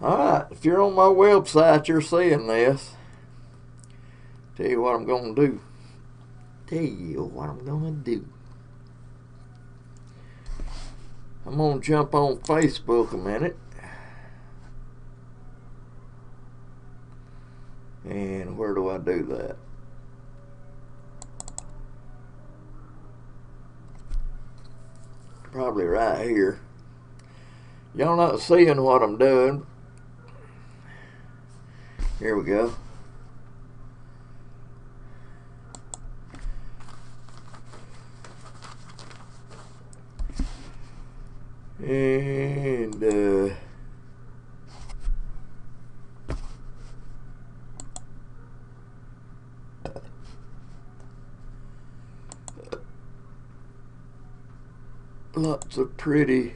Alright, if you're on my website, you're seeing this. Tell you what I'm going to do. I'm going to jump on Facebook a minute. And where do I do that? Probably right here. Y'all not seeing what I'm doing. Here we go. And lots of pretty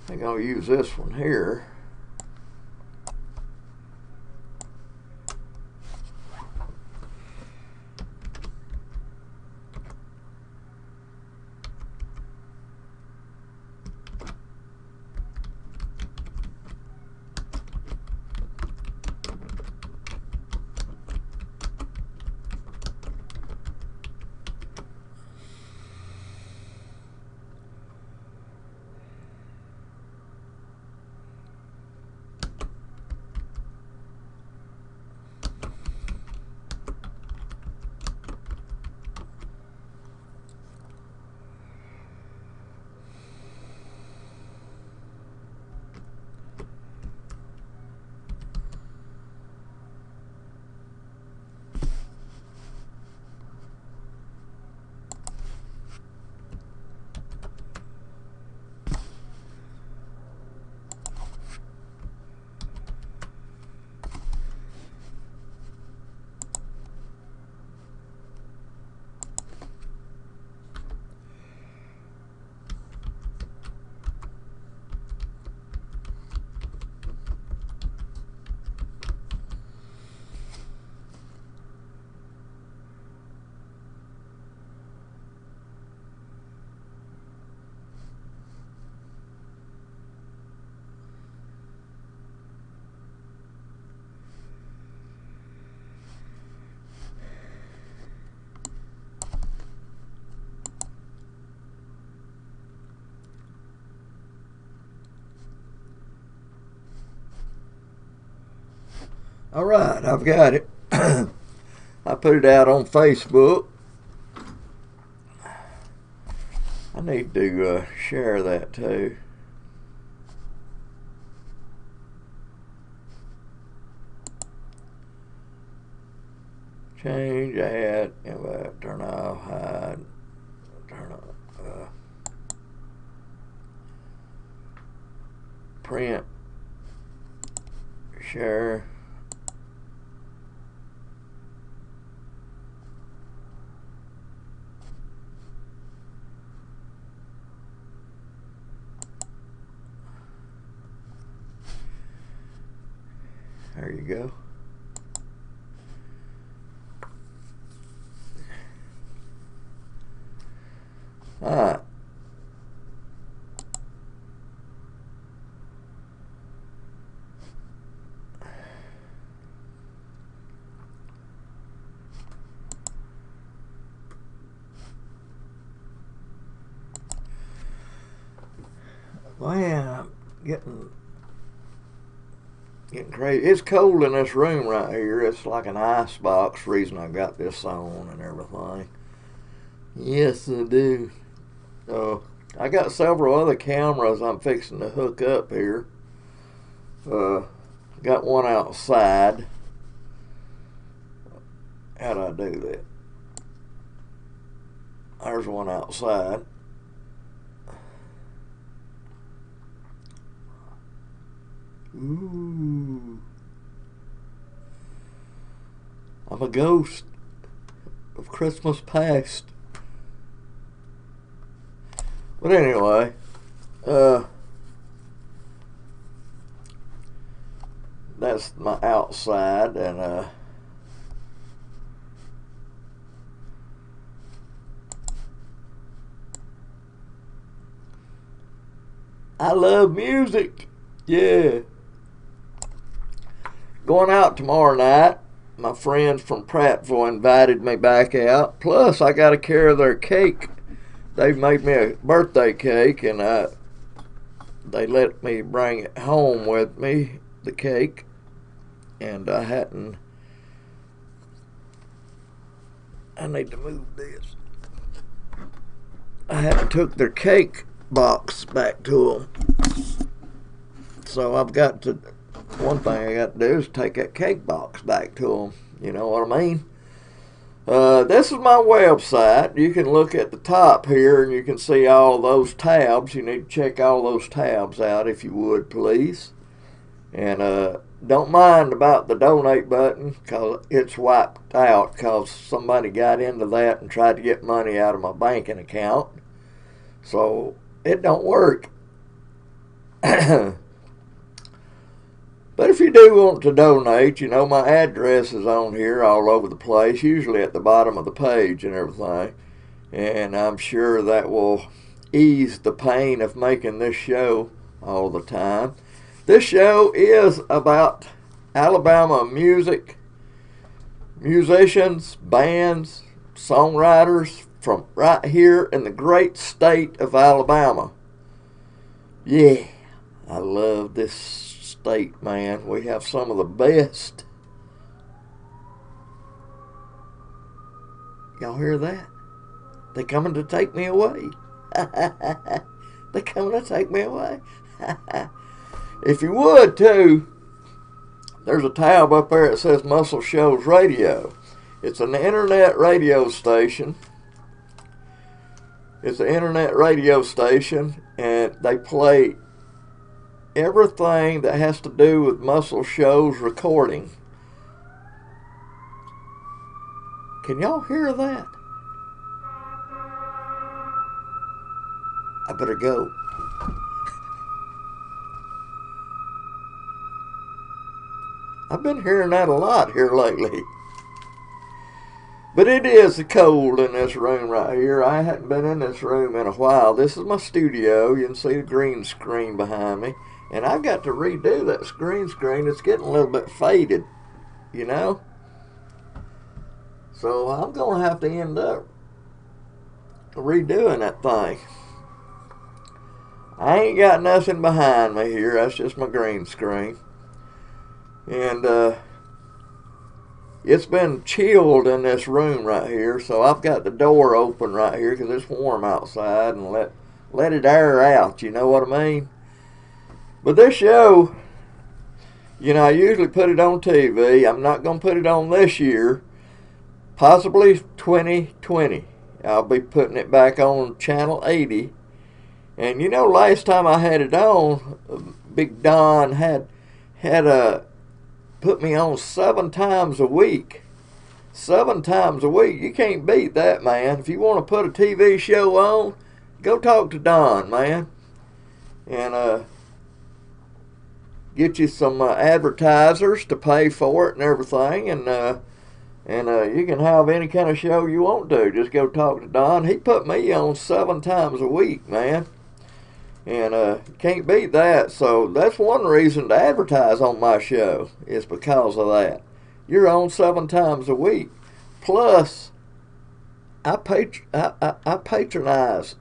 I think I'll use this one here. All right, I've got it. I put it out on Facebook. I need to share that too. Change, add, turn off, hide, turn on, print, share. There you go. All right. Man, I'm getting crazy. It's cold in this room right here. It's like an ice box. Reason I got this on and everything. Yes, I do. Oh, I got several other cameras I'm fixing to hook up here. Got one outside. How'd I do that? There's one outside. Ooh. I'm a ghost of Christmas past. But anyway, that's my outside, and I love music. Yeah. Going out tomorrow night. My friends from Prattville invited me back out. Plus, I got to carry their cake. They've made me a birthday cake, and they let me bring it home with me, the cake. And I need to move this. I hadn't took their cake box back to them. So I've got to, one thing I got to do is take that cake box back to them. You know what I mean? This is my website. You can look at the top here and you can see all those tabs. You need to check all those tabs out if you would, please. And don't mind about the donate button, because it's wiped out because somebody got into that and tried to get money out of my banking account. So it don't work. But if you do want to donate, you know, my address is on here all over the place, usually at the bottom of the page and everything. And I'm sure that will ease the pain of making this show all the time. This show is about Alabama music, musicians, bands, songwriters from right here in the great state of Alabama. Yeah, I love this state, man. We have some of the best. Y'all hear that? They're coming to take me away. They're coming to take me away. If you would, too, there's a tab up there that says Muscle Shoals Radio. It's an internet radio station. It's an internet radio station, and they play everything that has to do with Muscle Shoals recording. Can y'all hear that? I better go. I've been hearing that a lot here lately. But it is cold in this room right here. I hadn't been in this room in a while. This is my studio. You can see the green screen behind me. And I've got to redo that green screen. It's getting a little bit faded, you know. So I'm going to have to end up redoing that thing. I ain't got nothing behind me here. That's just my green screen. And it's been chilled in this room right here, so I've got the door open right here because it's warm outside, and let it air out, you know what I mean? But this show, you know, I usually put it on TV. I'm not going to put it on this year. Possibly 2020. I'll be putting it back on Channel 80. And you know, last time I had it on, Big Don had put me on 7 times a week. 7 times a week. You can't beat that, man. If you want to put a TV show on, go talk to Don, man. And get you some advertisers to pay for it and everything. And you can have any kind of show you want to. Just go talk to Don. He put me on 7 times a week, man. And can't beat that. So that's one reason to advertise on my show, is because of that. You're on 7 times a week. Plus, I patronize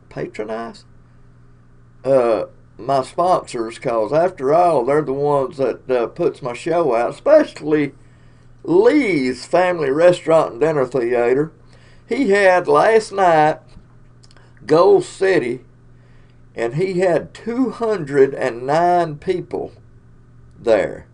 my sponsors, because after all, they're the ones that puts my show out, especially Lee's Family Restaurant and Dinner Theater. He had last night Gold City and he had 209 people there.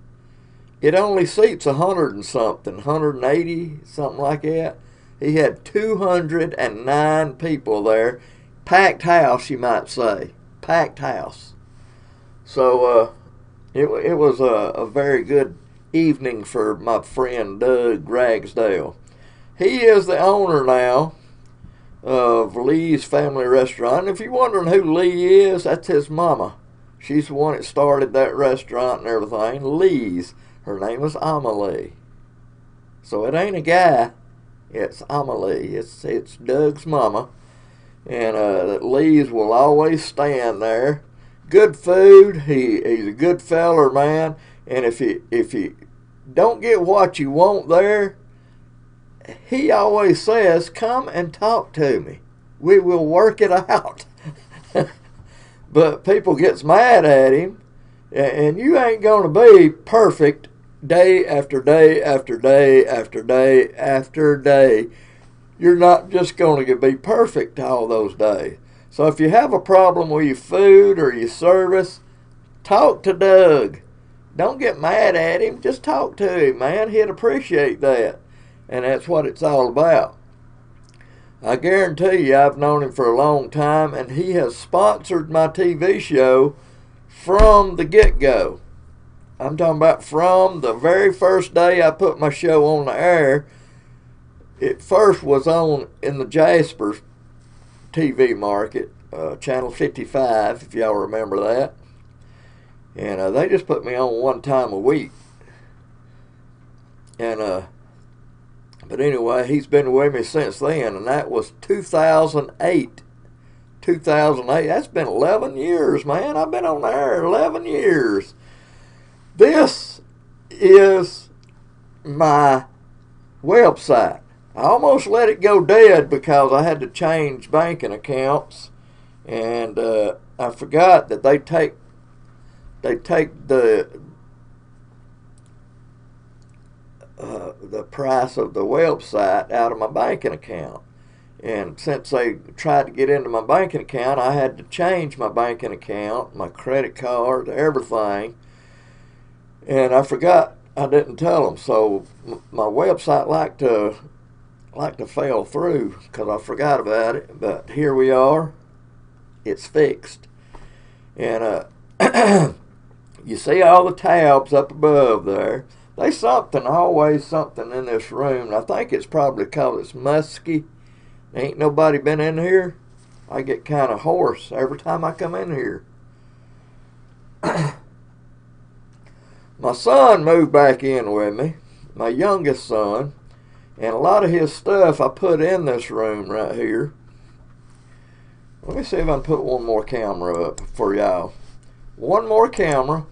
It only seats 100 and something, 180, something like that. He had 209 people there. Packed house, you might say. Packed house. So it was a very good evening for my friend Doug Ragsdale. He is the owner now of Lee's Family Restaurant. And if you're wondering who Lee is, that's his mama. She's the one that started that restaurant and everything. Lee's. Her name was Amelie. So it ain't a guy. It's Amelie. It's Doug's mama. And Lee's will always stand there. Good food. He's a good feller, man. And if you don't get what you want there, he always says, come and talk to me. We will work it out. But people gets mad at him, and you ain't going to be perfect day after day after day after day after day. You're not just going to be perfect all those days. So if you have a problem with your food or your service, talk to Doug. Don't get mad at him. Just talk to him, man. He'd appreciate that. And that's what it's all about. I guarantee you I've known him for a long time, and he has sponsored my TV show from the get-go. I'm talking about from the very first day I put my show on the air. It first was on in the Jasper TV market, Channel 55, if y'all remember that. And they just put me on one time a week. And but anyway, he's been with me since then, and that was 2008. 2008. That's been 11 years, man. I've been on the air 11 years. This is my website. I almost let it go dead because I had to change banking accounts, and I forgot that they take the price of the website out of my banking account. And since they tried to get into my banking account, I had to change my banking account, my credit card, everything. And I forgot, I didn't tell them. So my website like to fail through because I forgot about it. But here we are. It's fixed. And you see all the tabs up above there. There's always something in this room. I think it's probably because it's musky. Ain't nobody been in here. I get kind of hoarse every time I come in here. My son moved back in with me, my youngest son, and a lot of his stuff I put in this room right here. Let me see if I can put one more camera up for y'all. One more camera.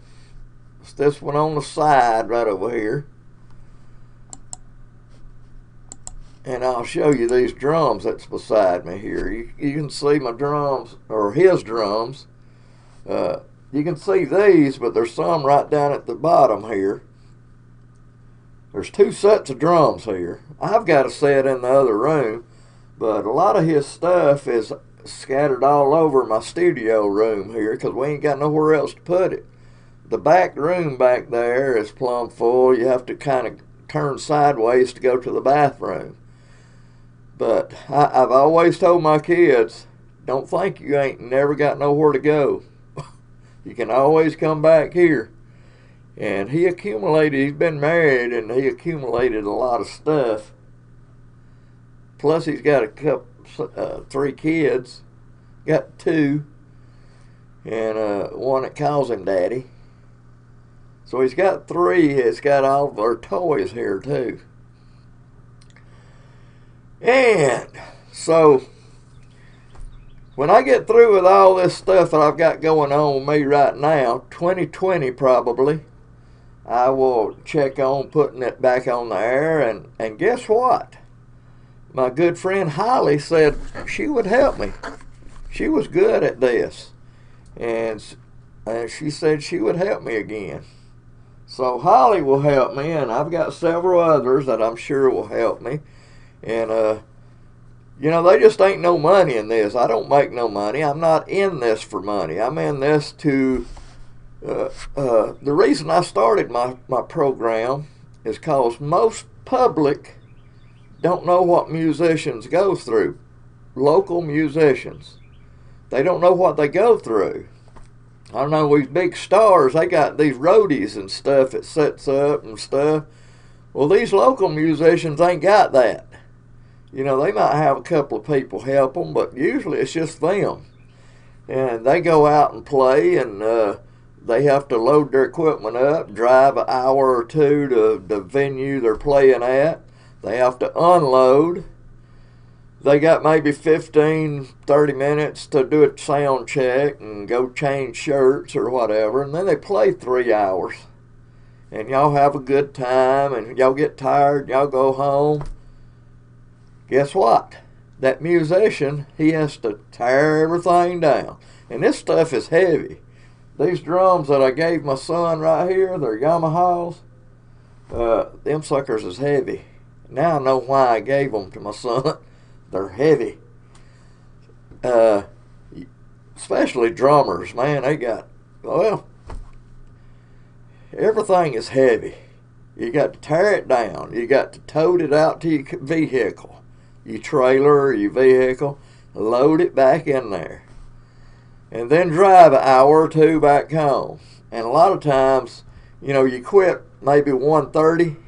It's this one on the side right over here. And I'll show you these drums that's beside me here. You can see my drums, or his drums. You can see these, but there's some right down at the bottom here. There's two sets of drums here. I've got a set in the other room, but a lot of his stuff is scattered all over my studio room here because we ain't got nowhere else to put it. The back room back there is plumb full. You have to kind of turn sideways to go to the bathroom. But I've always told my kids, don't think you ain't never got nowhere to go. You can always come back here. And he's been married, and he accumulated a lot of stuff. Plus he's got three kids. Got two. And one that calls him daddy. So he's got three. It's got all of our toys here too. And so when I get through with all this stuff that I've got going on with me right now, 2020 probably, I will check on putting it back on the air. And guess what? My good friend Holly said she would help me. She was good at this. And she said she would help me again. So Holly will help me, and I've got several others that I'm sure will help me. And You know, they just ain't no money in this. I don't make no money. I'm not in this for money. I'm in this to, the reason I started my program is because most public don't know what musicians go through. Local musicians. They don't know what they go through. I don't know, these big stars, they got these roadies and stuff that sets up and stuff. Well, these local musicians ain't got that. You know, they might have a couple of people help them, but usually it's just them. And they go out and play, and they have to load their equipment up, drive an hour or two to the venue they're playing at. They have to unload. They got maybe 15, 30 minutes to do a sound check and go change shirts or whatever, and then they play 3 hours. And y'all have a good time, and y'all get tired, y'all go home. Guess what? That musician, he has to tear everything down. And this stuff is heavy. These drums that I gave my son right here, they're Yamahas, them suckers is heavy. Now I know why I gave them to my son. They're heavy. Especially drummers, man, they got, well, everything is heavy. You got to tear it down. You got to tote it out to your vehicle. Your trailer or your vehicle, load it back in there, and then drive an hour or two back home. And a lot of times, you know, you quit maybe 1:30,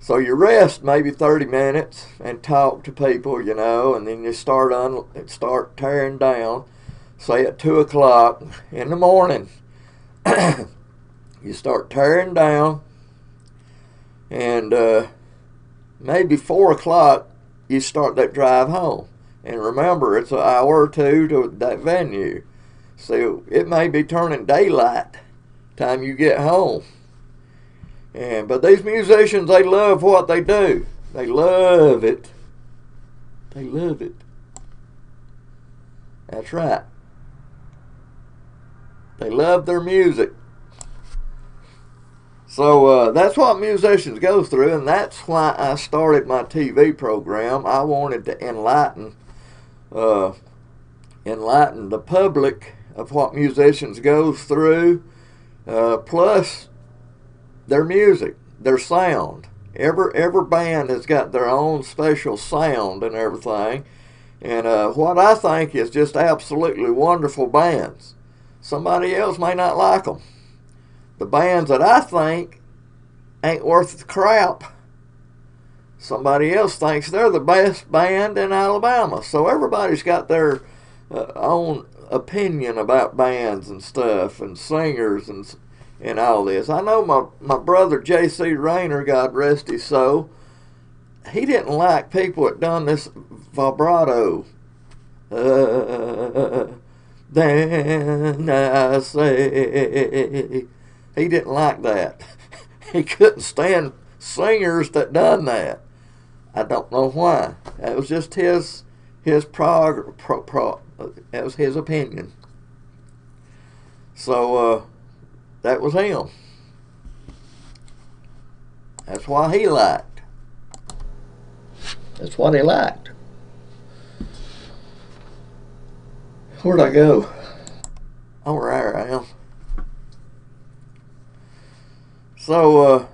so you rest maybe 30 minutes and talk to people, you know, and then you start tearing down, say at 2 o'clock in the morning. You start tearing down, and maybe 4 o'clock, you start that drive home. And remember, it's an hour or two to that venue. So it may be turning daylight time you get home. But these musicians, they love what they do. They love it. They love it. That's right. They love their music. So that's what musicians go through, and that's why I started my TV program. I wanted to enlighten the public of what musicians go through, plus their music, their sound. Every band has got their own special sound and everything, and what I think is just absolutely wonderful bands. Somebody else may not like them. The bands that I think ain't worth the crap, somebody else thinks they're the best band in Alabama. So everybody's got their own opinion about bands and stuff and singers and all this. I know my brother J.C. Rayner, God rest his soul, he didn't like people that done this vibrato. Then I say... He didn't like that. He couldn't stand singers that done that. I don't know why. That was just that was his opinion. So that was him. That's why he liked. That's what he liked. Where'd I go? Oh, there I am. So,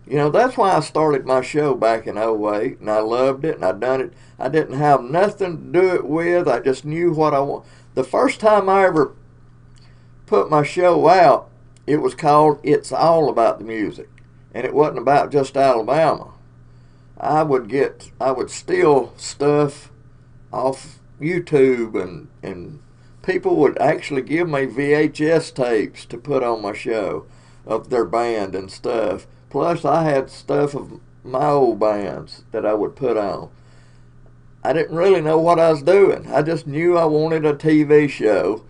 you know, that's why I started my show back in '08, and I loved it, and I done it. I didn't have nothing to do it with. I just knew what I want. The first time I ever put my show out, it was called It's All About the Music, and it wasn't about just Alabama. I would steal stuff off YouTube, and people would actually give me VHS tapes to put on my show of their band and stuff. Plus I had stuff of my old bands that I would put on. I didn't really know what I was doing. I just knew I wanted a TV show.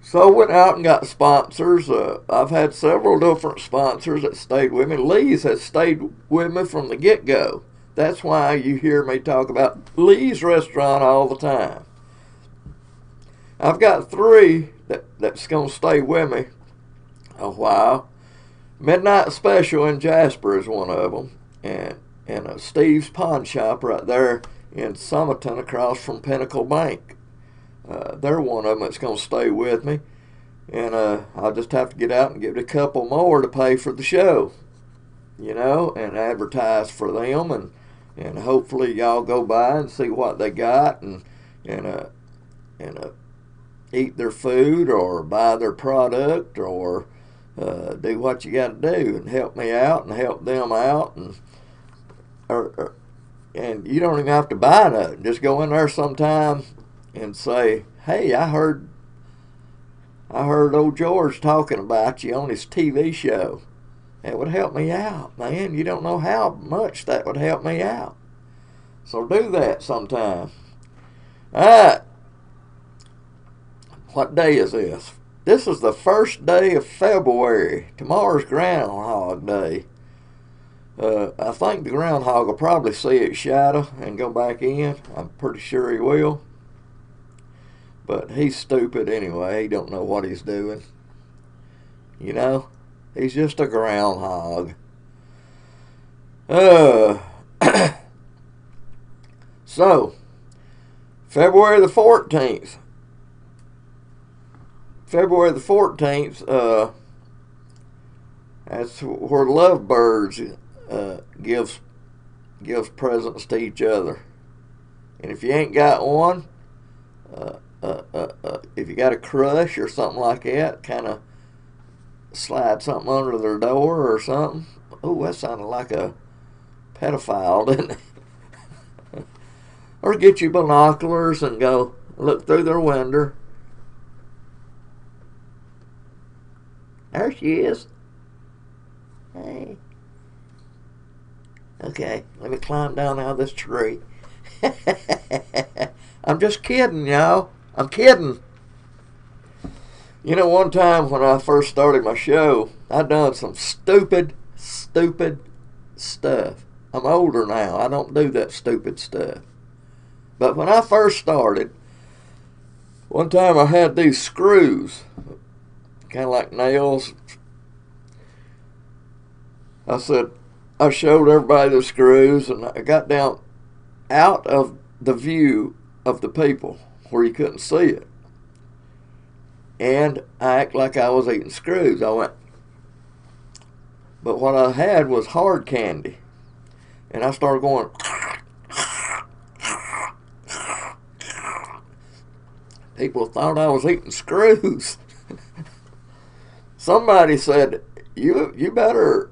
So I went out and got sponsors. I've had several different sponsors that stayed with me. Lee's has stayed with me from the get-go. That's why you hear me talk about Lee's Restaurant all the time. I've got 3 that's going to stay with me a while. Midnight Special in Jasper is one of them, and Steve's Pawn Shop right there in Summerton across from Pinnacle Bank. They're one of them that's going to stay with me. And I'll just have to get out and get a couple more to pay for the show, you know, and advertise for them. And hopefully y'all go by and see what they got and eat their food or buy their product or do what you got to do and help me out and help them out. And you don't even have to buy nothing. Just go in there sometime and say, hey, I heard old George talking about you on his TV show. It would help me out, man. You don't know how much that would help me out. So do that sometime. All right. What day is this? This is the first day of February. Tomorrow's Groundhog Day. I think the groundhog will probably see its shadow and go back in. I'm pretty sure he will. But he's stupid anyway. He don't know what he's doing. You know? He's just a groundhog. So, February the 14th. February the 14th, that's where lovebirds gives presents to each other. And if you ain't got one, if you got a crush or something like that, kind of slide something under their door or something. Oh, that sounded like a pedophile, didn't it? Or get you binoculars and go look through their window. There she is. Hey. Okay, let me climb down out of this tree. I'm just kidding, y'all. I'm kidding. You know, one time when I first started my show, I done some stupid stuff. I'm older now. I don't do that stupid stuff. But when I first started, one time I had these screws, kind of like nails. I showed everybody the screws, and I got down out of the view of the people where you couldn't see it. And I act like I was eating screws. I went, but what I had was hard candy. And I started going, people thought I was eating screws. Somebody said, you better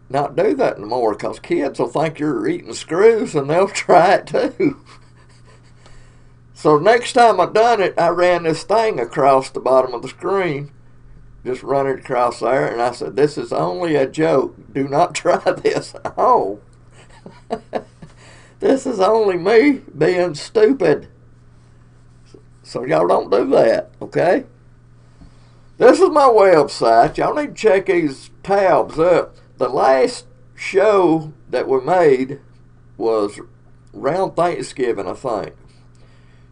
not do that anymore, because kids will think you're eating screws and they'll try it too. So next time I done it, I ran this thing across the bottom of the screen, just run it across there, and I said, this is only a joke. Do not try this at home. This is only me being stupid. So y'all don't do that, okay? This is my website. Y'all need to check these tabs up. The last show that we made was around Thanksgiving, I think.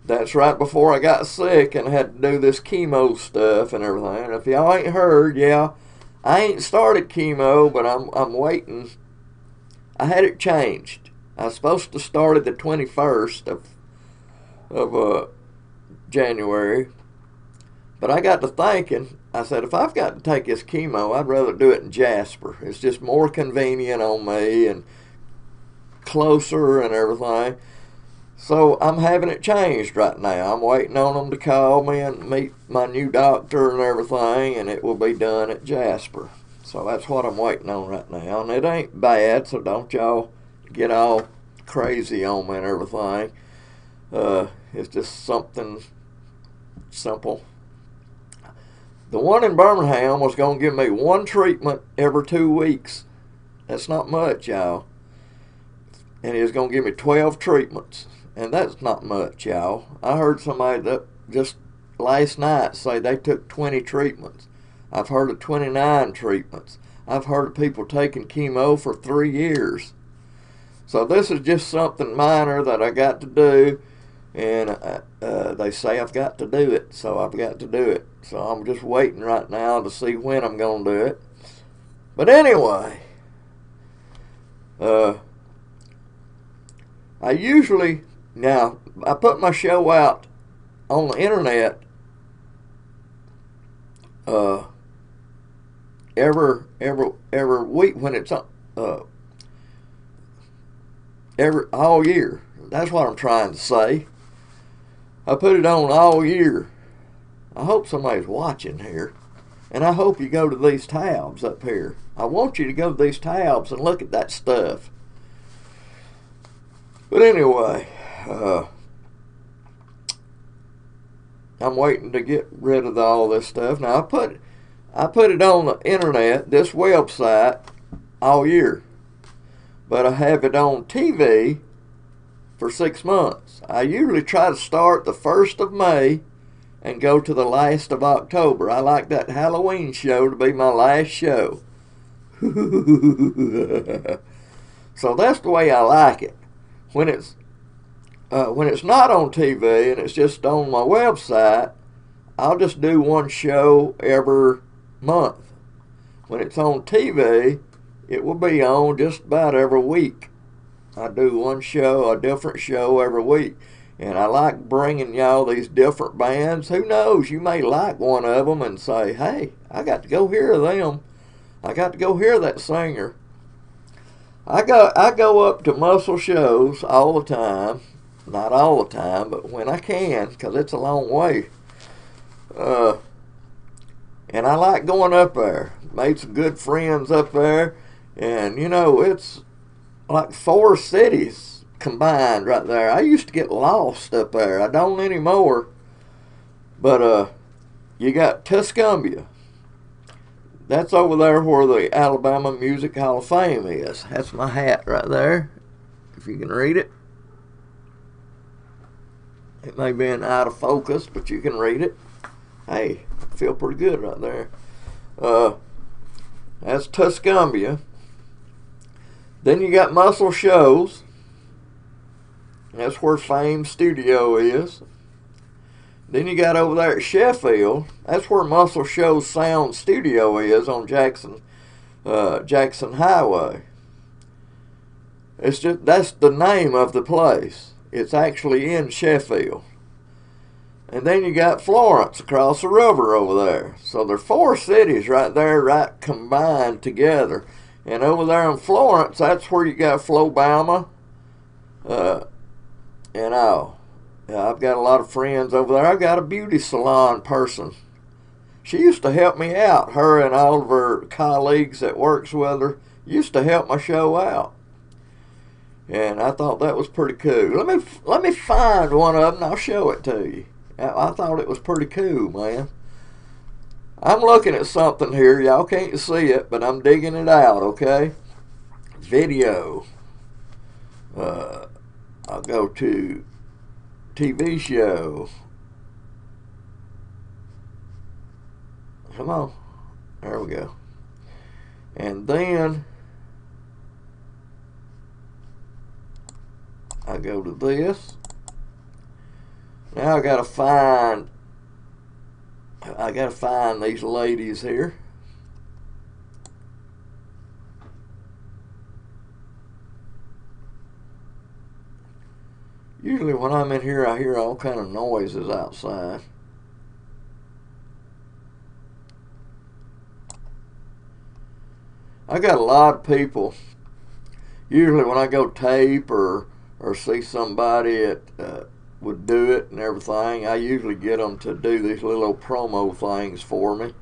That's right before I got sick and had to do this chemo stuff and everything. And if y'all ain't heard, yeah, I ain't started chemo, but I'm waiting. I had it changed. I was supposed to start it the 21st of January. But I got to thinking, I said, if I've got to take this chemo, I'd rather do it in Jasper. It's just more convenient on me and closer and everything. So I'm having it changed right now. I'm waiting on them to call me and meet my new doctor and everything, and it will be done at Jasper. So that's what I'm waiting on right now. And it ain't bad, so don't y'all get all crazy on me and everything. It's just something simple. The one in Birmingham was going to give me one treatment every 2 weeks. That's not much, y'all. And he was going to give me 12 treatments. And that's not much, y'all. I heard somebody that just last night say they took 20 treatments. I've heard of 29 treatments. I've heard of people taking chemo for 3 years. So this is just something minor that I got to do. And they say I've got to do it, so I've got to do it. So I'm just waiting right now to see when I'm going to do it. But anyway, I usually, now, I put my show out on the internet every week when it's all year. That's what I'm trying to say. I put it on all year. I hope somebody's watching here. And I hope you go to these tabs up here. I want you to go to these tabs and look at that stuff. But anyway, I'm waiting to get rid of all this stuff. Now I put it on the internet, this website, all year. But I have it on TV for 6 months. I usually try to start the 1st of May and go to the last of October. I like that Halloween show to be my last show. So that's the way I like it. When it's not on TV and it's just on my website, I'll just do one show every month. When it's on TV, it will be on just about every week. I do one show, a different show every week. And I like bringing y'all these different bands. Who knows, you may like one of them and say, hey, I got to go hear them. I got to go hear that singer. I go up to Muscle shows all the time. Not all the time, but when I can, because it's a long way. And I like going up there. Made some good friends up there. And, you know, it's like 4 cities combined right there. I used to get lost up there. I don't anymore. But you got Tuscumbia. That's over there where the Alabama Music Hall of Fame is. That's my hat right there, if you can read it. It may be out of focus, but you can read it. Hey, I feel pretty good right there. That's Tuscumbia. Then you got Muscle Shows. That's where Fame Studio is. Then you got over there at Sheffield. That's where Muscle Shows Sound Studio is on Jackson Highway. That's the name of the place. It's actually in Sheffield. And then you got Florence across the river over there. So there's 4 cities right there, right combined together. And over there in Florence, that's where you got Flobama. And all. I've got a lot of friends over there. I've got a beauty salon person. She used to help me out. Her and all of her colleagues that works with her used to help my show out. And I thought that was pretty cool. Let me find one of them and I'll show it to you. I thought it was pretty cool, man. I'm looking at something here. Y'all can't see it, but I'm digging it out, okay? Video. I'll go to TV show. Come on. There we go. And then I go to this. Now I gotta find these ladies here. Usually when I'm in here, I hear all kind of noises outside. I got a lot of people. Usually when I go tape or see somebody that would do it and everything, I usually get them to do these little promo things for me.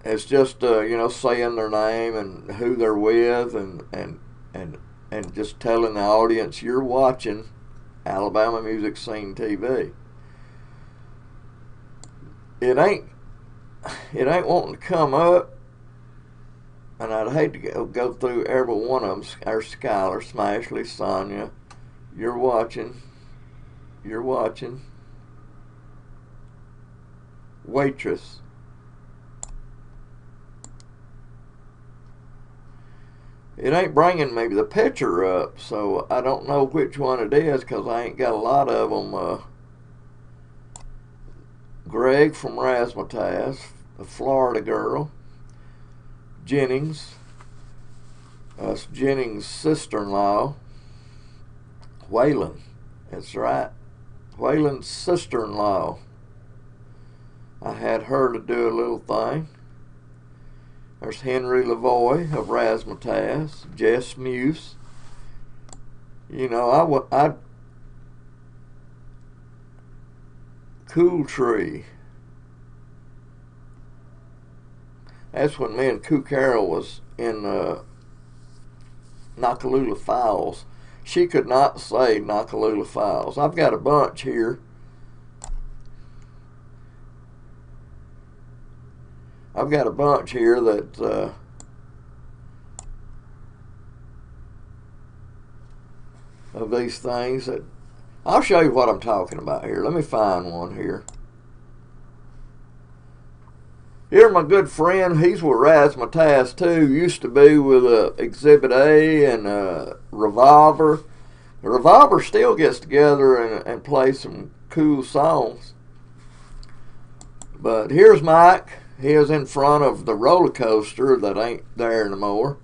It's just you know, saying their name and who they're with and just telling the audience you're watching Alabama Music Scene TV. It ain't wanting to come up, and I'd hate to go through every one of them. Our Skylar, Smashley, Sonia, you're watching. Waitress. It ain't bringing me the picture up, so I don't know which one it is because I ain't got a lot of them. Greg from Razzmatazz, a Florida girl. Jennings. That's Jennings' sister-in-law, Waylon. That's right. Waylon's sister-in-law. I had her to do a little thing. There's Henry Lavoie of Razzmatazz, Jess Muse. You know, I Cool Tree. That's when me and Koo Carroll was in Nakalula Falls. She could not say Nakalula Falls. I've got a bunch here. I've got a bunch here that of these things that I'll show you what I'm talking about here. Let me find one here. Here's my good friend. He's with Razzmatazz too. Used to be with Exhibit A and Revolver. Revolver still gets together and plays some cool songs. But here's Mike. He is in front of the roller coaster that ain't there anymore.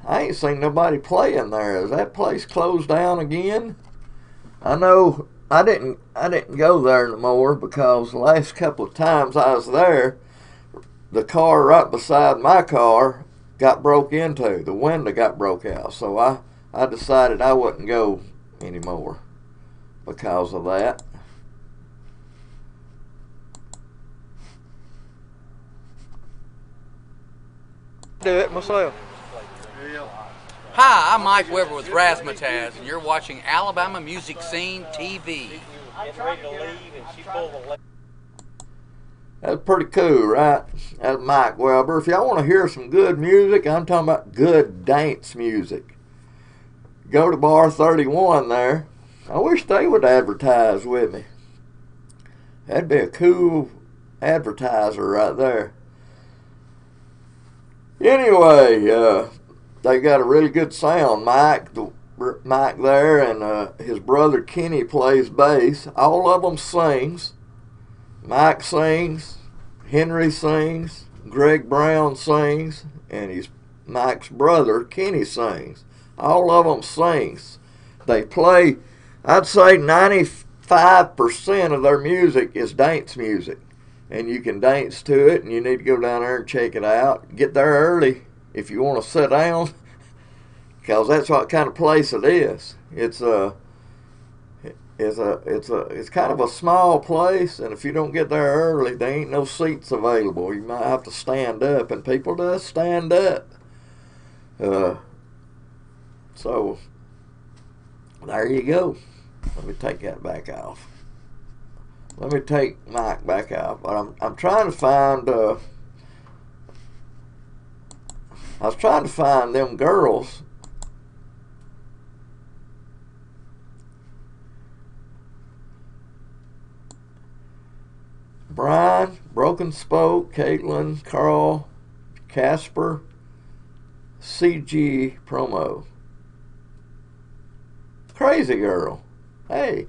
I ain't seen nobody playing there. Is that place closed down again? I know I didn't go there anymore because the last couple of times I was there, the car right beside my car got broke into. The window got broke out. So I decided I wouldn't go anymore because of that. Do it myself. Hi, I'm Mike Weber with Razzmatazz, and you're watching Alabama Music Scene TV. That's pretty cool, right? That's Mike Weber. If y'all want to hear some good music, I'm talking about good dance music. Go to Bar 31 there. I wish they would advertise with me. That'd be a cool advertiser right there. Anyway, they got a really good sound. Mike there, and his brother Kenny plays bass. All of them sings. Mike sings, Henry sings, Greg Brown sings, and Mike's brother Kenny sings. All of them sings. They play, I'd say 95% of their music is dance music. And you can dance to it, and you need to go down there and check it out. Get there early if you want to sit down, because that's what kind of place it is. It's kind of a small place, and if you don't get there early, there ain't no seats available. You might have to stand up, and people does stand up. So there you go. Let me take that back off. Let me take Mike back out. But I'm trying to find. I was trying to find them girls. Brian, Broken Spoke, Caitlin, Carl, Casper, CG Promo. Crazy Girl. Hey.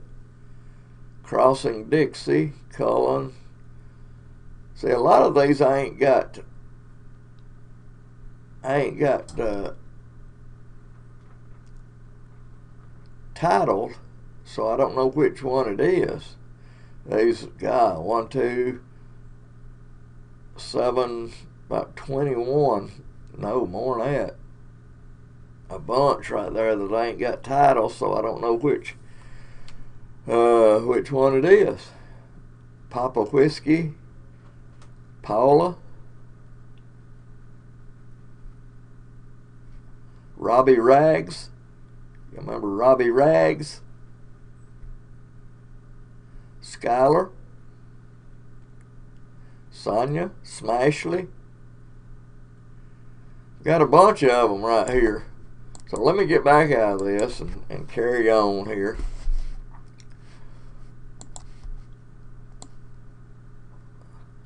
Crossing Dixie, Cullen. See, a lot of these I ain't got titled, so I don't know which one it is. These, God, 1, 2, 7, about 21. No, more than that. A bunch right there that I ain't got titles, so I don't know which one it is. Papa Whiskey, Paula, Robbie Rags. You remember Robbie Rags? Skylar, Sonia, Smashley. Got a bunch of them right here. So let me get back out of this and carry on here.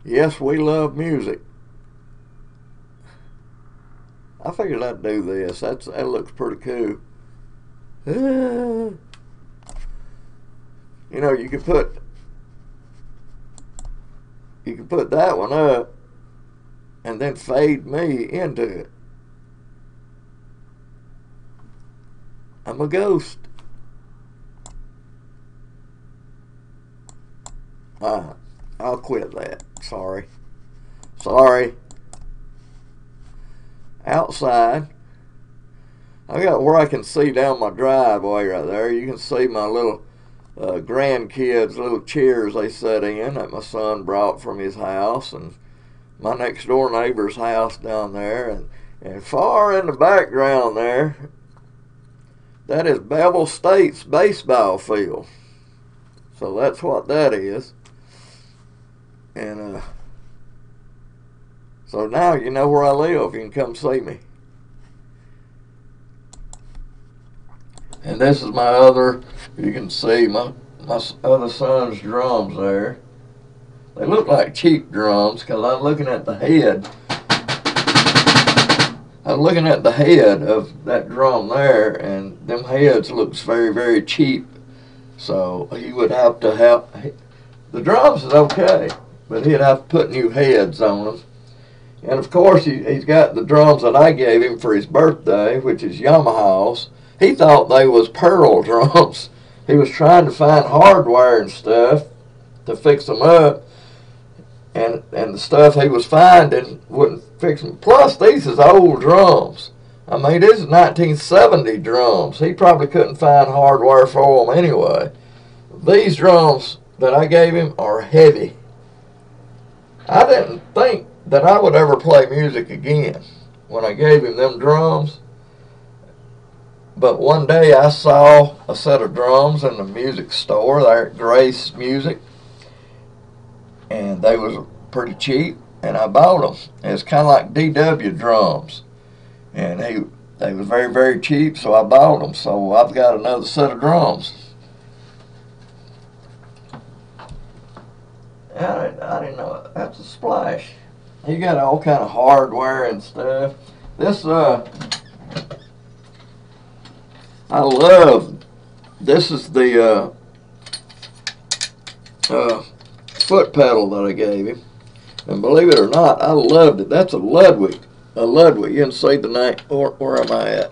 Yes, we love music. I figured I'd do this. That looks pretty cool. You know, you can put that one up, and then fade me into it. I'm a ghost. I'll quit that. Sorry. Outside, I got where I can see down my driveway right there. You can see my little grandkids' little chairs they sat in that my son brought from his house, and my next door neighbor's house down there, and far in the background there, that is Bevel State's baseball field. So that's what that is. And so now you know where I live. You can come see me. And this is my other, you can see my other son's drums there. They look like cheap drums because I'm looking at the head. I'm looking at the head of that drum there, and them heads looks very, very cheap. So he would have to have, the drums is okay, but he'd have to put new heads on them. And of course he's got the drums that I gave him for his birthday, which is Yamaha's. He thought they was pearl drums. He was trying to find hardware and stuff to fix them up, and the stuff he was finding wouldn't fix them. Plus, these is old drums. I mean, this is 1970 drums. He probably couldn't find hardware for them anyway. These drums that I gave him are heavy. I didn't think that I would ever play music again when I gave him them drums. But one day I saw a set of drums in the music store there at Grace Music, and they was pretty cheap, and I bought them. It's kind of like DW drums, and they was very, very cheap, so I bought them. So I've got another set of drums. I didn't know. That's a Splash. You got all kind of hardware and stuff. This I love. This is the foot pedal that I gave him, and believe it or not, I loved it. That's a Ludwig. You can see the name. Where am I at?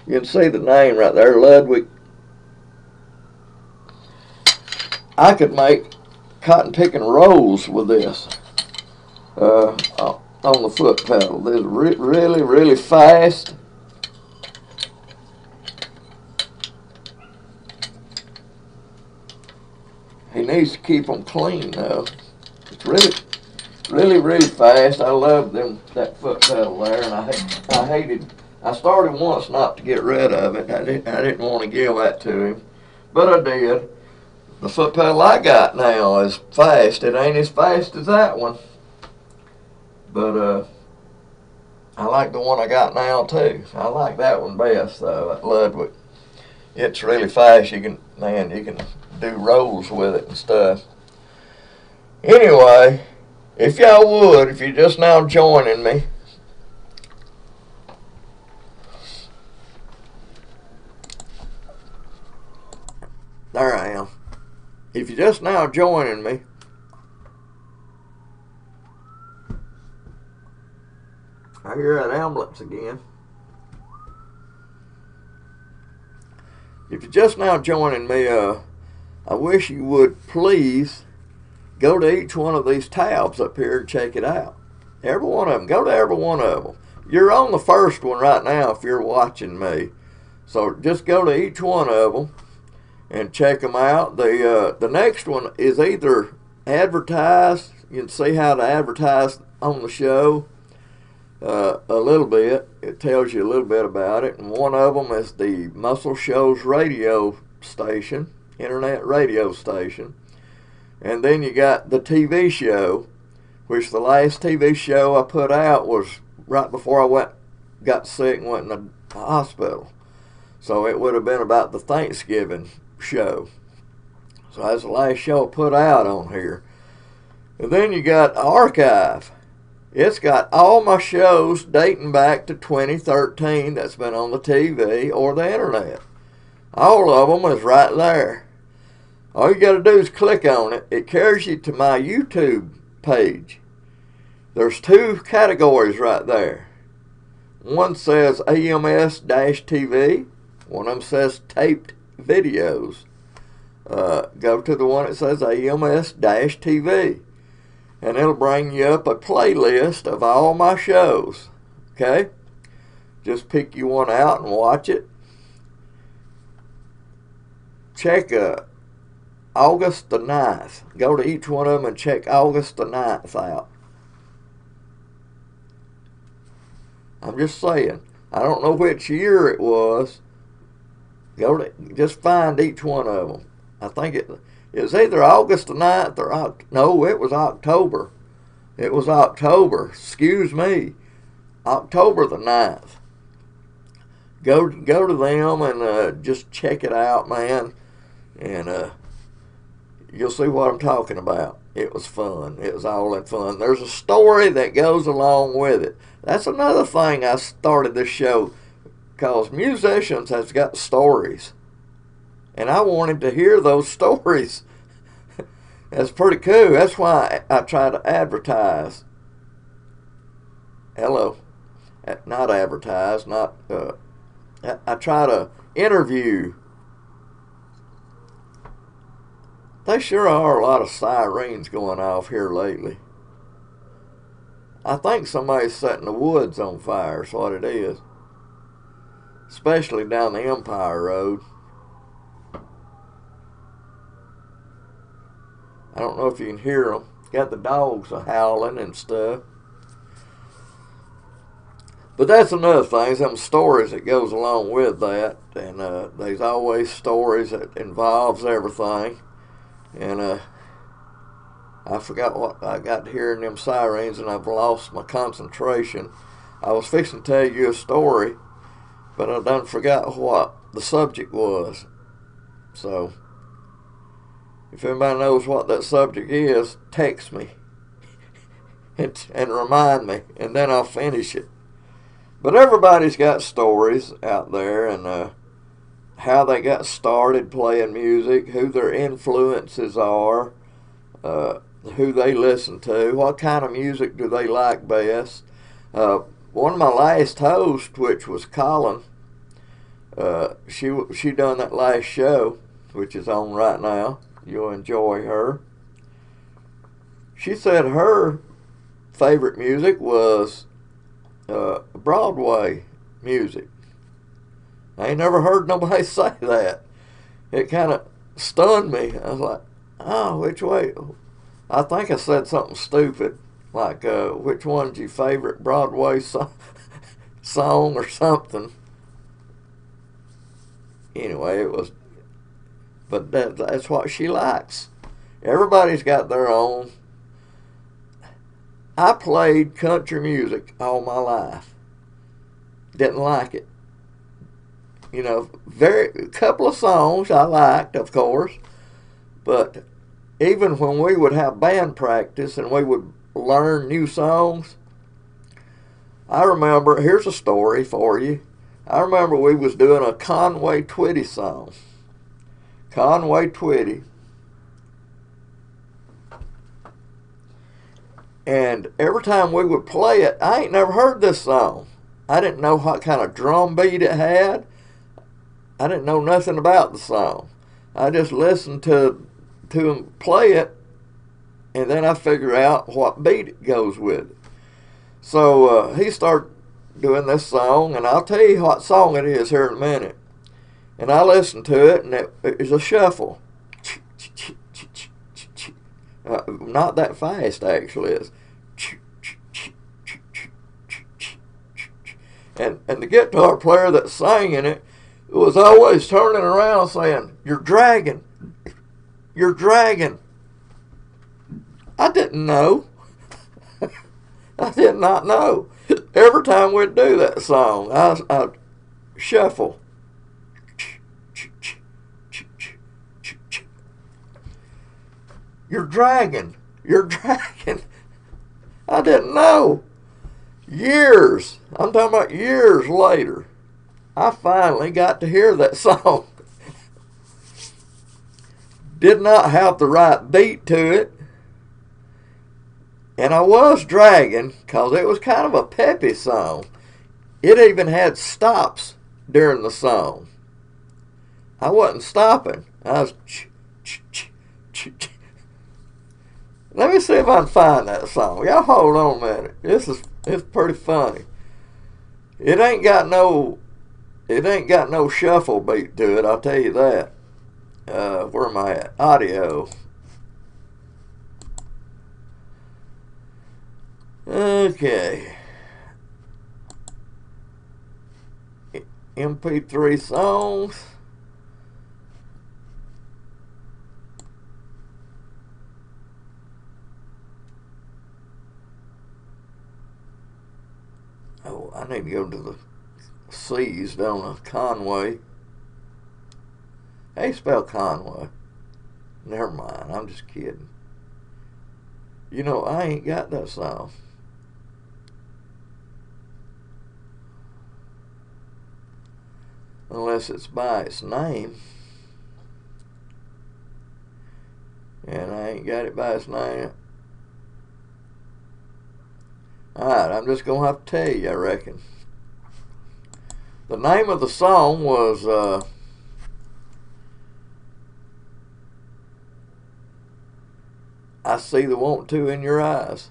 You can see the name right there, Ludwig. I could make cotton picking rolls with this on the foot pedal. This is really, really fast. He needs to keep them clean though. It's really, really fast. I love that foot pedal there, and I started once not to get rid of it. I didn't want to give that to him, but I did. The foot pedal I got now is fast. It ain't as fast as that one, but I like the one I got now too. I like that one best though, that Ludwig. It's really fast. You can do rolls with it and stuff. Anyway, if y'all would, if you're just now joining me, there I am. If you're just now joining me, I hear that ambulance again. If you're just now joining me, I wish you would please go to each one of these tabs up here and check it out. Every one of them. Go to every one of them. You're on the first one right now if you're watching me. So just go to each one of them and check them out. The next one is either advertised. You can see how to advertise on the show a little bit. It tells you a little bit about it. And one of them is the Muscle Shows radio station, internet radio station. And then you got the TV show, which the last TV show I put out was right before I got sick and went in the hospital. So it would have been about the Thanksgiving show. So that's the last show I put out on here. And then you got Archive. It's got all my shows dating back to 2013 that's been on the TV or the internet. All of them is right there. All you got to do is click on it. It carries you to my YouTube page. There's two categories right there. One says AMS-TV. One of them says taped videos. Go to the one that says AMS-TV. And it'll bring you up a playlist of all my shows. Okay? Just pick you one out and watch it. Check August the 9th. Go to each one of them and check August the 9th out. I'm just saying. I don't know which year it was. Just find each one of them. I think it was either August the 9th or no, it was October. It was October. Excuse me. October the 9th. Go to them and just check it out, man. And you'll see what I'm talking about. It was fun. It was all in fun. There's a story that goes along with it. That's another thing I started this show, because musicians has got stories. And I wanted to hear those stories. That's pretty cool. That's why I try to advertise. Hello. Not advertise, not... I try to interview. There sure are a lot of sirens going off here lately. I think somebody's setting the woods on fire is what it is. Especially down the Empire Road. I don't know if you can hear them. Got the dogs howling and stuff. But that's another thing, some stories that goes along with that. And there's always stories that involves everything. And I forgot what I got hearing them sirens, and I've lost my concentration. I was fixing to tell you a story, but I done forgot what the subject was. So, if anybody knows what that subject is, text me and remind me, and then I'll finish it. But everybody's got stories out there, and how they got started playing music, who their influences are, who they listen to, what kind of music do they like best. One of my last hosts, which was Colin, she done that last show, which is on right now. You'll enjoy her. She said her favorite music was Broadway music. I ain't never heard nobody say that. It kind of stunned me. I was like, oh, which way? I think I said something stupid, like, which one's your favorite Broadway song or something. Anyway, it was, but that's what she likes. Everybody's got their own. I played country music all my life. Didn't like it. You know, a couple of songs I liked, of course, but even when we would have band practice and we would learn new songs, I remember, here's a story for you. I remember we was doing a Conway Twitty song. Conway Twitty. And every time we would play it, I ain't never heard this song. I didn't know what kind of drum beat it had. I didn't know nothing about the song. I just listened to him play it, and then I figure out what beat it goes with it. So he started doing this song, and I'll tell you what song it is here in a minute. And I listened to it, and it is a shuffle. Not that fast, actually. It's and the guitar player that's singing it was always turning around saying, "You're dragging. You're dragging." I didn't know. I did not know. Every time we'd do that song, I'd shuffle. You're dragging. You're dragging. I didn't know. Years, I'm talking about years later, I finally got to hear that song. Did not have the right beat to it. And I was dragging because it was kind of a peppy song. It even had stops during the song. I wasn't stopping. I was Let me see if I can find that song. Y'all hold on a minute. It's pretty funny. It ain't got no shuffle beat to it, I'll tell you that. Where am I at? Audio. Okay. MP3 songs. Oh, I need to go to the C's, don't I? Conway. How you spell Conway? Never mind, I'm just kidding. You know, I ain't got that song. Unless it's by its name. And I ain't got it by its name. Alright, I'm just going to have to tell you, I reckon. The name of the song was I See the Want To in Your Eyes.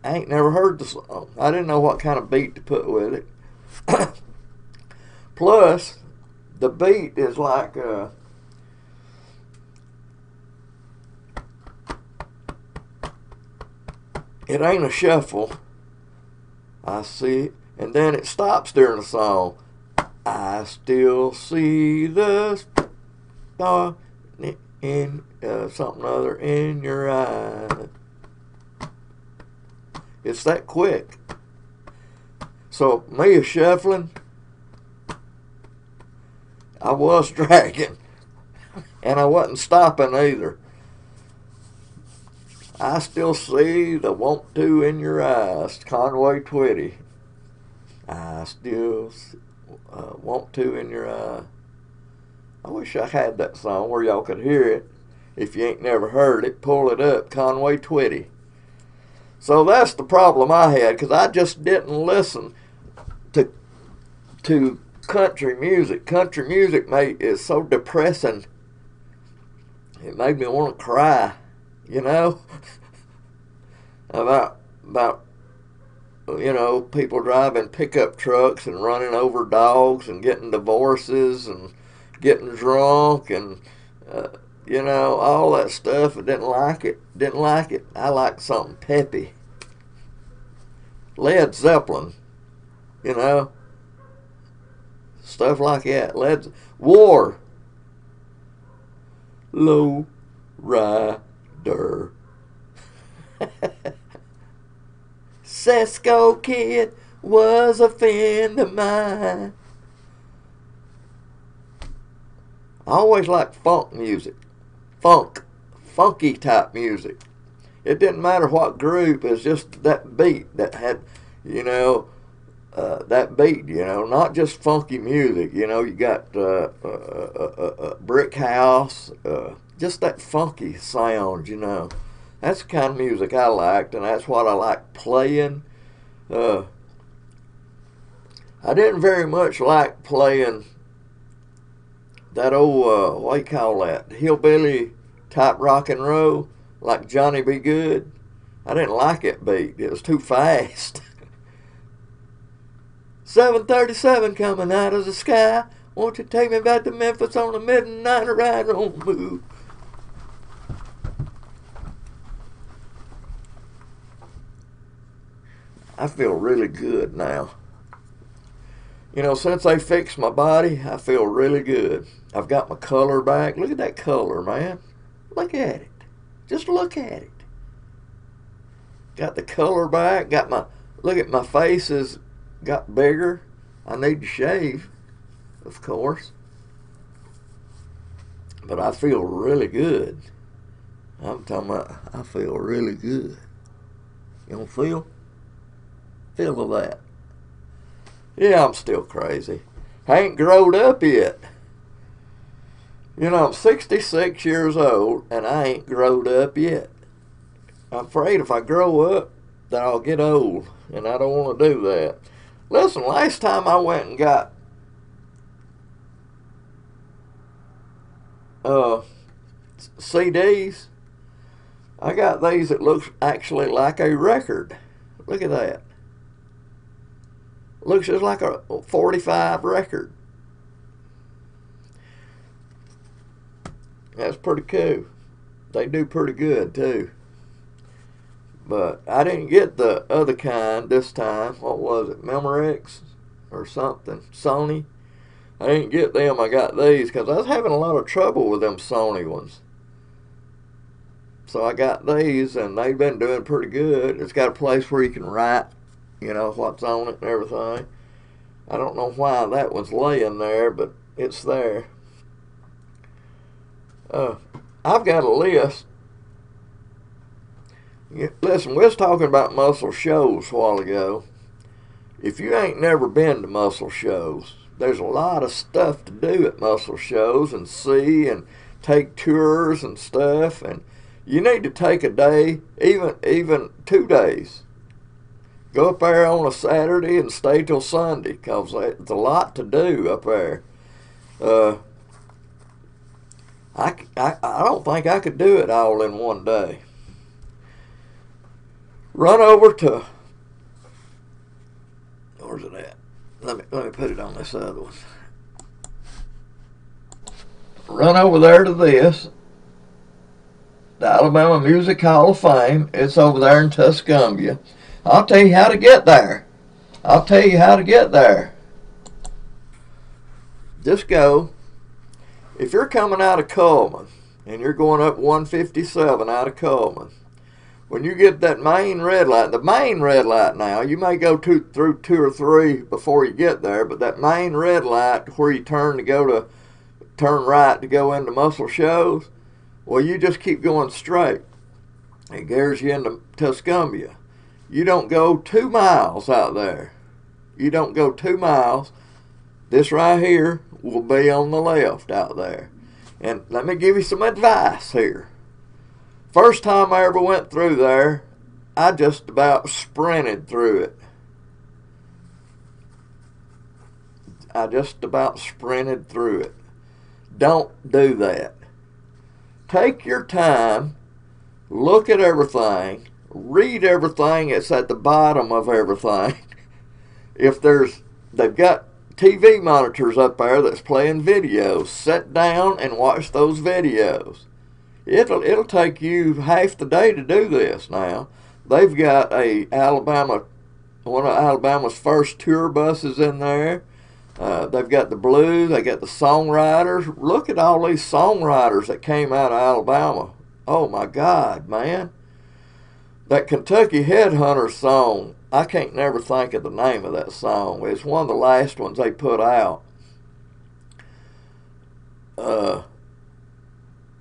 I ain't never heard the song. I didn't know what kind of beat to put with it. Plus, the beat is like it ain't a shuffle. I see it. And then it stops during the song. I still see the star in something other in your eye. It's that quick. So me a shuffling, I was dragging, and I wasn't stopping either. I still see the want to in your eyes, Conway Twitty. I still want to in your eye. I wish I had that song where y'all could hear it. If you ain't never heard it, pull it up, Conway Twitty. So that's the problem I had, because I just didn't listen to country music. Country music is so depressing. It made me want to cry, you know, about you know, people driving pickup trucks and running over dogs and getting divorces and getting drunk and you know, all that stuff. I didn't like it. I liked something peppy. Led Zeppelin, you know, stuff like that. War. Low Rider. Cisco Kid was a friend of mine. I always liked funk music. Funky type music. It didn't matter what group, it's just that beat that had, you know, that beat, you know, not just funky music. You know, you got Brick House, just that funky sound, you know. That's the kind of music I liked, and that's what I liked playing. I didn't very much like playing that old, what do you call that, hillbilly type rock and roll, like Johnny B. Good. I didn't like it beat. It was too fast. 737 coming out of the sky. Won't you take me back to Memphis on a midnight ride on the move? I feel really good now. You know, since they fixed my body, I feel really good. I've got my color back. Look at that color, man. Look at it. Just look at it. Got the color back. Look at my face has got bigger. I need to shave, of course. But I feel really good. I'm talking about, I feel really good. You don't feel? Feel that. Yeah, I'm still crazy. I ain't growed up yet. You know, I'm 66 years old, and I ain't growed up yet. I'm afraid if I grow up, that I'll get old, and I don't want to do that. Listen, last time I went and got CDs, I got these that looks actually like a record. Look at that. Looks just like a 45 record. That's pretty cool. They do pretty good too. But I didn't get the other kind this time. What was it? Memorex or something? Sony? I didn't get them. I got these because I was having a lot of trouble with them Sony ones. So I got these, and they've been doing pretty good. It's got a place where you can write, you know, what's on it and everything. I don't know why that one's laying there, but it's there. I've got a list. Listen, we was talking about muscle shows a while ago. If you ain't never been to muscle shows, there's a lot of stuff to do at muscle shows and see and take tours and stuff. And you need to take a day, even 2 days. Go up there on a Saturday and stay till Sunday, because there's a lot to do up there. I don't think I could do it all in one day. Run over to, where's it at? Let me put it on this other one. Run over there to this, the Alabama Music Hall of Fame. It's over there in Tuscumbia. I'll tell you how to get there. I'll tell you how to get there. Just go. If you're coming out of Coleman and you're going up 157 out of Coleman, when you get that main red light, the main red light now, you may go through 2 or 3 before you get there, but that main red light where you turn right to go into Muscle Shows, well, you just keep going straight. It gears you into Tuscumbia. You don't go 2 miles out there. You don't go 2 miles. This right here will be on the left out there. And let me give you some advice here. First time I ever went through there, I just about sprinted through it. I just about sprinted through it. Don't do that. Take your time, look at everything, read everything that's at the bottom of everything. They've got TV monitors up there that's playing videos. Sit down and watch those videos. It'll take you half the day to do this now. They've got one of Alabama's first tour buses in there. They've got the blues, they got the songwriters. Look at all these songwriters that came out of Alabama. Oh my God, man. That Kentucky Headhunters song, I can't never think of the name of that song. It's one of the last ones they put out.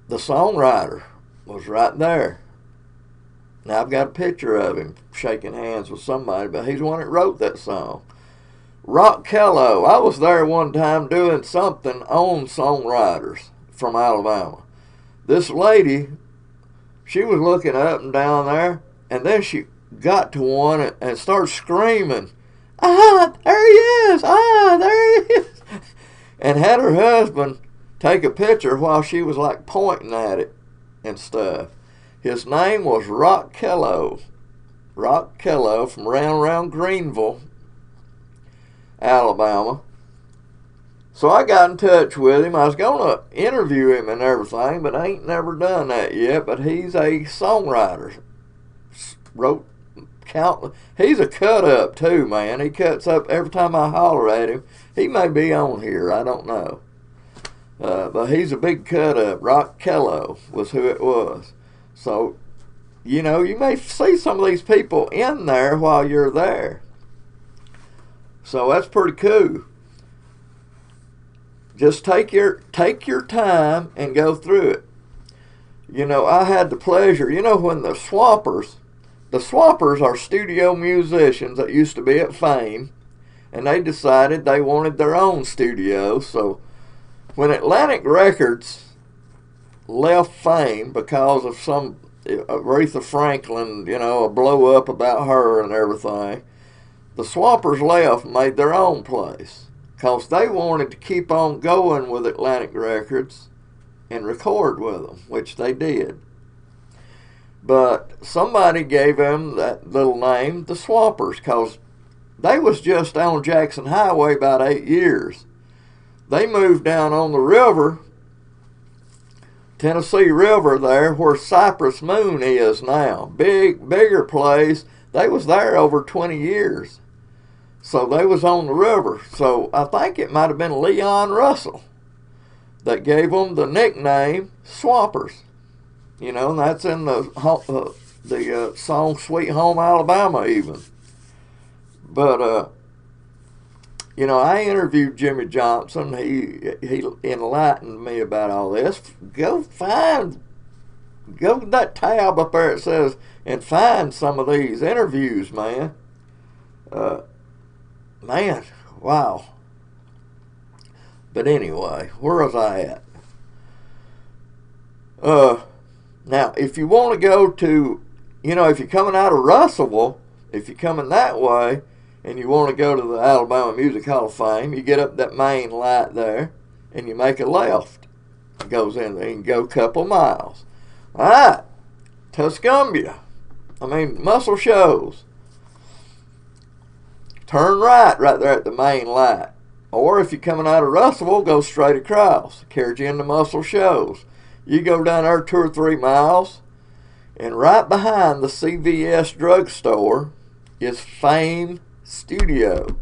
The songwriter was right there. Now I've got a picture of him shaking hands with somebody, but he's the one that wrote that song. Rock Kello, I was there one time doing something on songwriters from Alabama. This lady, she was looking up and down there, and then she got to one and started screaming, "Ah, there he is! Ah, there he is!" and had her husband take a picture while she was like pointing at it and stuff. His name was Rock Kello. Rock Kello from around Greenville, Alabama. So I got in touch with him. I was going to interview him and everything, but I ain't never done that yet. But he's a songwriter. Wrote countless. He's a cut up too, man. He cuts up every time I holler at him. He may be on here. I don't know. But he's a big cut up. Rock Kello was who it was. So, you know, you may see some of these people in there while you're there. So that's pretty cool. Just take your time and go through it. You know, I had the pleasure, you know, when the Swampers are studio musicians that used to be at Fame, and they decided they wanted their own studio. So when Atlantic Records left fame because of some Aretha Franklin, you know, a blow up about her and everything. The Swampers left and made their own place because they wanted to keep on going with Atlantic Records and record with them, which they did. But somebody gave them that little name, the Swampers, because they was just on Jackson Highway about 8 years. They moved down on the river, Tennessee River there, where Cypress Moon is now. Bigger place. They was there over 20 years. So they was on the river. So I think it might have been Leon Russell that gave them the nickname Swampers. You know, and that's in the song Sweet Home Alabama even. But, you know, I interviewed Jimmy Johnson. He enlightened me about all this. Go to that tab up there it says, and find some of these interviews, man. Man, wow. But anyway, where was I at? Now, if you want to go to, you know, if you're coming out of Russellville, if you're coming that way, and you want to go to the Alabama Music Hall of Fame, you get up that main light there, and you make a left. It goes in there. You can go a couple miles. All right, Muscle Shoals. Turn right there at the main light. Or if you're coming out of Russellville, go straight across. Carries you into Muscle Shoals. You go down there 2 or 3 miles, and right behind the CVS drugstore is Fame Studio.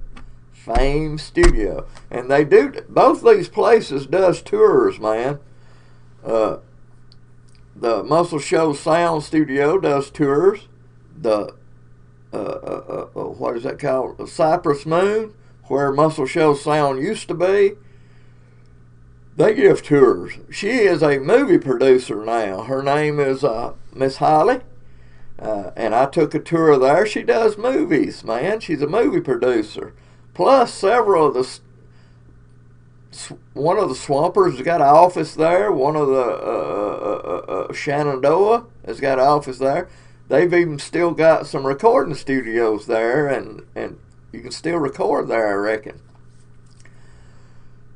Fame Studio. And they do, both these places does tours, man. The Muscle Shoals Sound Studio does tours. The, what is that called? The Cypress Moon, where Muscle Shoals Sound used to be. They give tours. She is a movie producer now. Her name is Miss Holly. And I took a tour there. She does movies, man. She's a movie producer. Plus, several of one of the Swampers has got an office there. One of the Shenandoah has got an office there. They've even still got some recording studios there, and you can still record there, I reckon.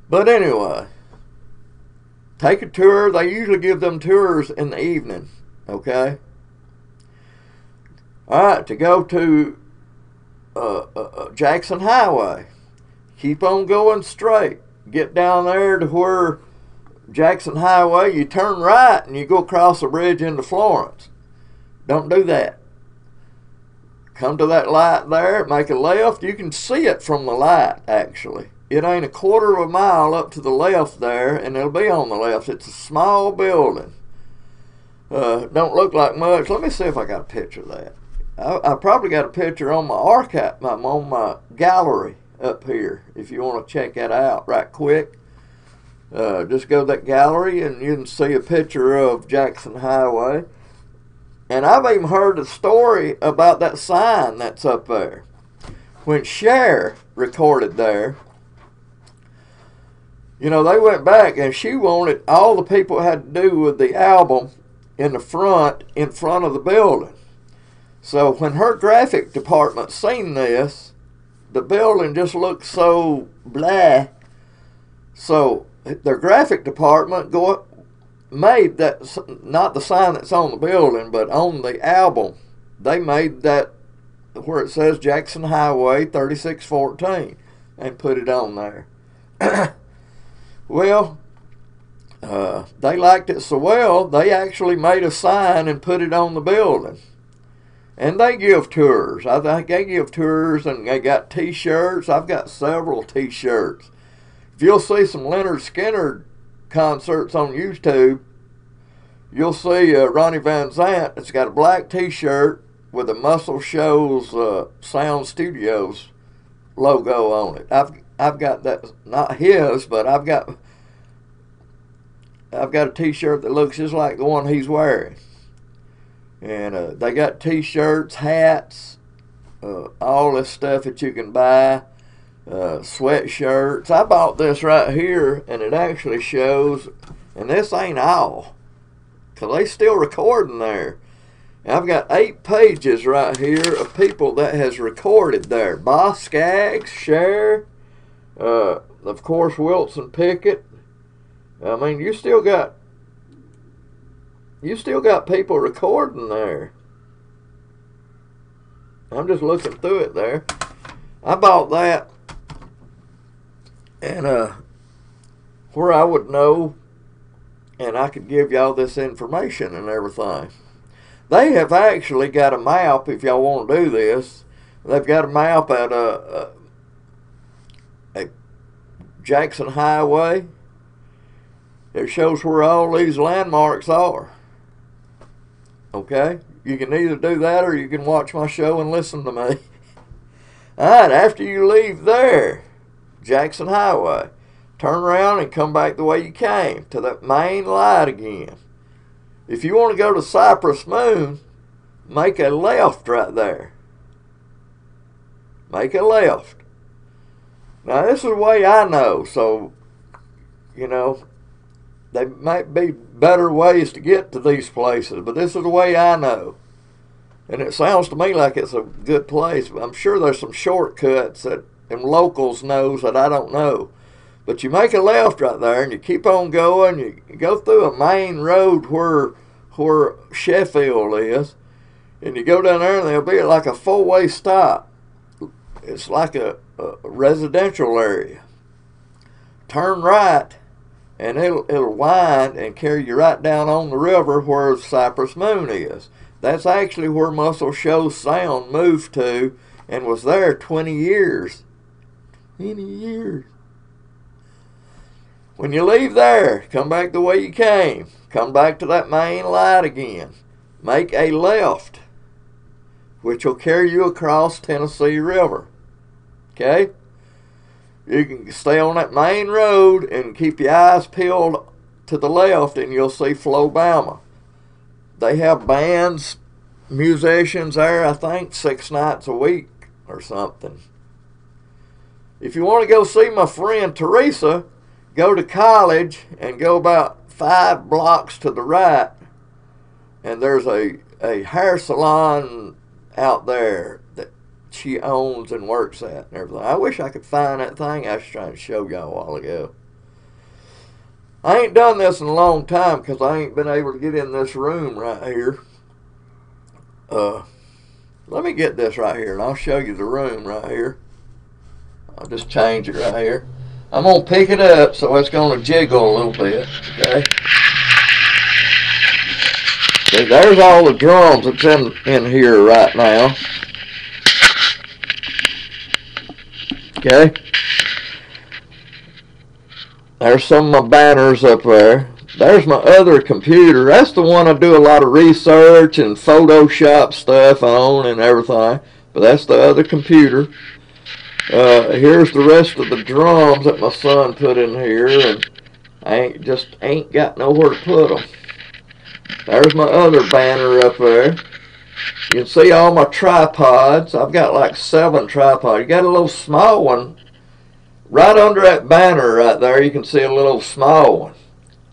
But anyway, take a tour. They usually give them tours in the evening, okay? All right, to go to Jackson Highway, keep on going straight. Get down there to where Jackson Highway, you turn right and you go across the bridge into Florence. Don't do that. Come to that light there, make a left. You can see it from the light, actually. It ain't a quarter of a mile up to the left there, and it'll be on the left. It's a small building. Don't look like much. Let me see if I got a picture of that. I probably got a picture on my archive, on my gallery up here, if you want to check that out right quick. Just go to that gallery and you can see a picture of Jackson Highway. And I've even heard a story about that sign that's up there. When Cher recorded there, you know, they went back and she wanted all the people had to do with the album in front of the building. So when her graphic department seen this, the building just looked so blah. So their graphic department made that, not the sign that's on the building, but on the album, they made that where it says Jackson Highway 3614 and put it on there. Well, they liked it so well, they actually made a sign and put it on the building. And they give tours. I think they give tours, and they got T-shirts. I've got several T-shirts. If you'll see some Leonard Skinner concerts on YouTube, you'll see Ronnie Van Zant. It's got a black T-shirt with a Muscle Shoals Sound Studios logo on it. I've got that, not his, but I've got a T-shirt that looks just like the one he's wearing. And they got T-shirts, hats, all this stuff that you can buy, sweatshirts. I bought this right here, and it actually shows, and this ain't all. because they still recording there. And I've got 8 pages right here of people that has recorded there. Boss Skaggs, Cher, of course Wilson Pickett. I mean, you still got people recording there. I'm just looking through it there. I bought that, and where I would know, and I could give y'all this information and everything. They have actually got a map, if y'all want to do this. They've got a map at a Jackson Highway. It shows where all these landmarks are. Okay? You can either do that or you can watch my show and listen to me. Alright, after you leave there, Jackson Highway, turn around and come back the way you came, to that main light again. If you want to go to Cypress Moon, make a left right there. Make a left. Now, this is the way I know, so, you know, there might be better ways to get to these places, but this is the way I know. And it sounds to me like it's a good place, but I'm sure there's some shortcuts that them locals knows that I don't know. But you make a left right there, and you keep on going. You go through a main road where Sheffield is, and you go down there, and there'll be like a 4-way stop. It's like a residential area. Turn right, and it'll wind and carry you right down on the river where Cypress Moon is. That's actually where Muscle Shoals Sound moved to and was there 20 years. 20 years. When you leave there, come back the way you came. Come back to that main light again. Make a left, which will carry you across Tennessee River. Okay? You can stay on that main road and keep your eyes peeled to the left, and you'll see Flobama. They have bands, musicians there, I think, 6 nights a week or something. If you want to go see my friend Teresa, go to College and go about 5 blocks to the right, and there's a hair salon out there that she owns and works at and everything. I wish I could find that thing I was trying to show y'all a while ago. I ain't done this in a long time because I ain't been able to get in this room right here. Let me get this right here and I'll show you the room right here. I'll just change it right here. I'm going to pick it up so it's going to jiggle a little bit. Okay. See, there's all the drums that's in here right now. Okay. There's some of my banners up there. There's my other computer. That's the one I do a lot of research and Photoshop stuff on and everything. But that's the other computer. Here's the rest of the drums that my son put in here, and I ain't got nowhere to put them. There's my other banner up there. You can see all my tripods. I've got like 7 tripods. You got a little small one right under that banner right there. You can see a little small one.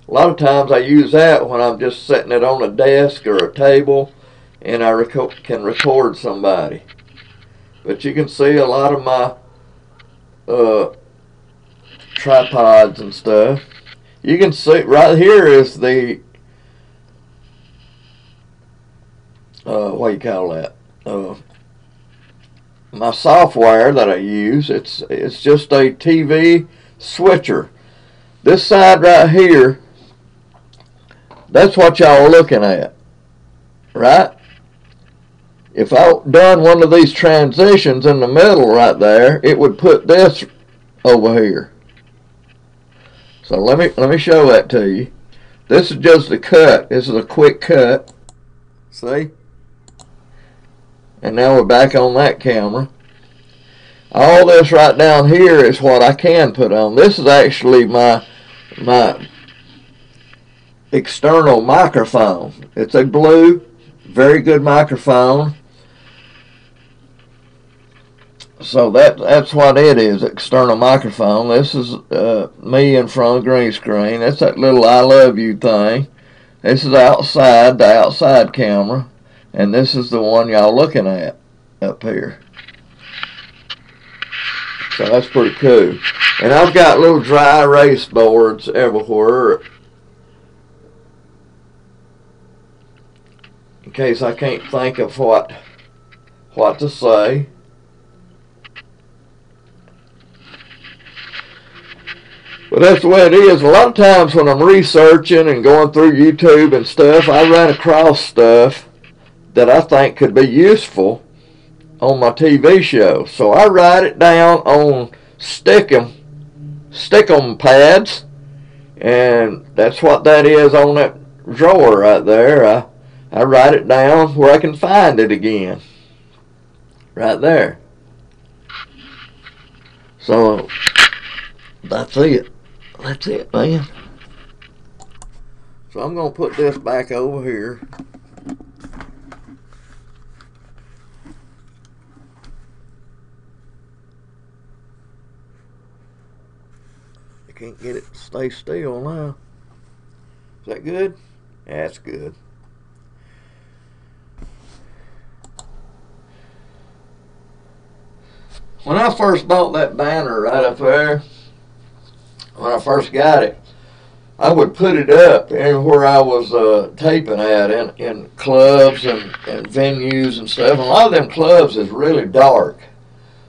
A lot of times I use that when I'm just setting it on a desk or a table and I can record somebody. But you can see a lot of my tripods and stuff. You can see right here is the what do you call that? My software that I use. It's just a TV switcher. This side right here, that's what y'all are looking at, right? If I done one of these transitions in the middle right there, it would put this over here. So let me show that to you. This is just a cut. This is a quick cut. See? And now we're back on that camera. All this right down here is what I can put on. This is actually my external microphone. It's a blue, very good microphone. So that's what it is, external microphone. This is me in front of the green screen. That's that little I love you thing. This is outside, the outside camera, and this is the one y'all looking at up here. So that's pretty cool. And I've got little dry erase boards everywhere in case I can't think of what to say. But that's the way it is. A lot of times when I'm researching and going through YouTube and stuff, I run across stuff that I think could be useful on my TV show. So I write it down on stickum pads, and that's what that is on that drawer right there. I write it down where I can find it again. Right there. So that's it. That's it, man. So I'm going to put this back over here. I can't get it to stay still now. Is that good? Yeah, that's good. When I first bought that banner right up there, when I first got it, I would put it up where I was taping at in clubs and venues and stuff. And a lot of them clubs is really dark.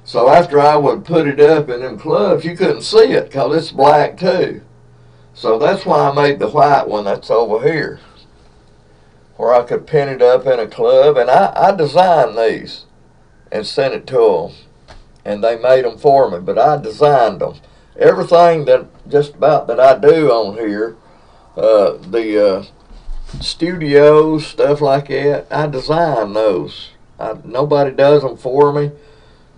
So after I would put it up in them clubs, you couldn't see it because it's black too. So that's why I made the white one that's over here, where I could pin it up in a club. And I designed these and sent it to them. And they made them for me, but I designed them. Everything that just about that I do on here, the studios, stuff like that, I design those. Nobody does them for me.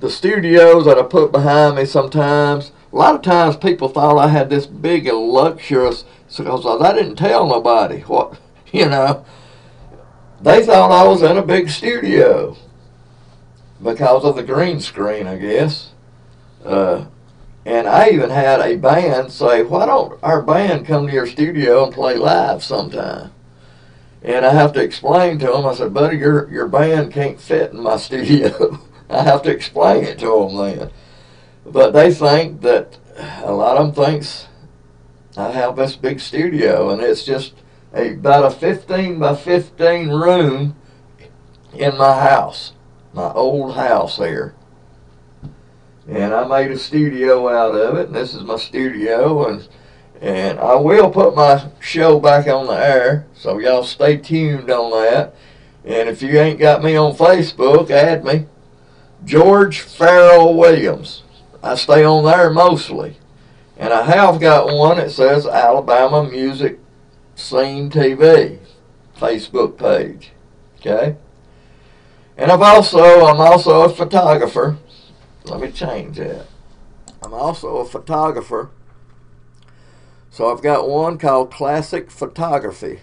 The studios that I put behind me sometimes, a lot of times people thought I had this big and luxurious, because I didn't tell nobody what, you know. They thought I was in a big studio because of the green screen, I guess. And I even had a band say, why don't our band come to your studio and play live sometime? And I have to explain to them, I said, buddy, your band can't fit in my studio. I have to explain it to them then. But they think that, a lot of them thinks I have this big studio, and it's just about a 15 by 15 room in my house, my old house here. And I made a studio out of it, and this is my studio, and I will put my show back on the air, so y'all stay tuned on that. And if you ain't got me on Facebook, add me, George Farrell Williams. I stay on there mostly. And I have got one that says Alabama Music Scene TV Facebook page. Okay? And I'm also a photographer. Let me change that. I'm also a photographer. So I've got one called Classic Photography.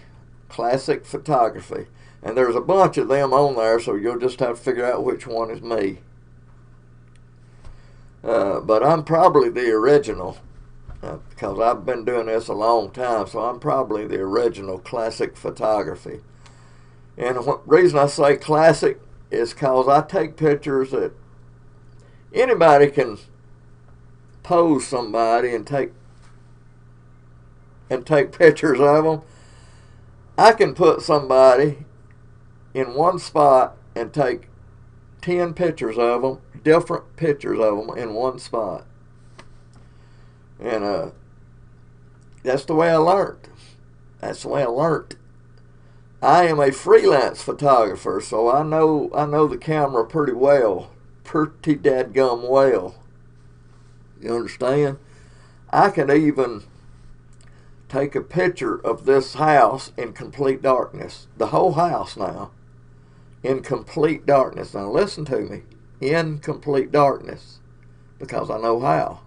Classic Photography. And there's a bunch of them on there, so you'll just have to figure out which one is me. But I'm probably the original, because I've been doing this a long time, so I'm probably the original Classic Photography. And the reason I say classic is because I take pictures that anybody can pose somebody and take pictures of them. I can put somebody in one spot and take 10 pictures of them, different pictures of them in one spot. And that's the way I learned. That's the way I learned. I am a freelance photographer, so I know the camera pretty well. Pretty dadgum well. You understand? I can even take a picture of this house in complete darkness. The whole house now. In complete darkness. Now listen to me. In complete darkness. Because I know how.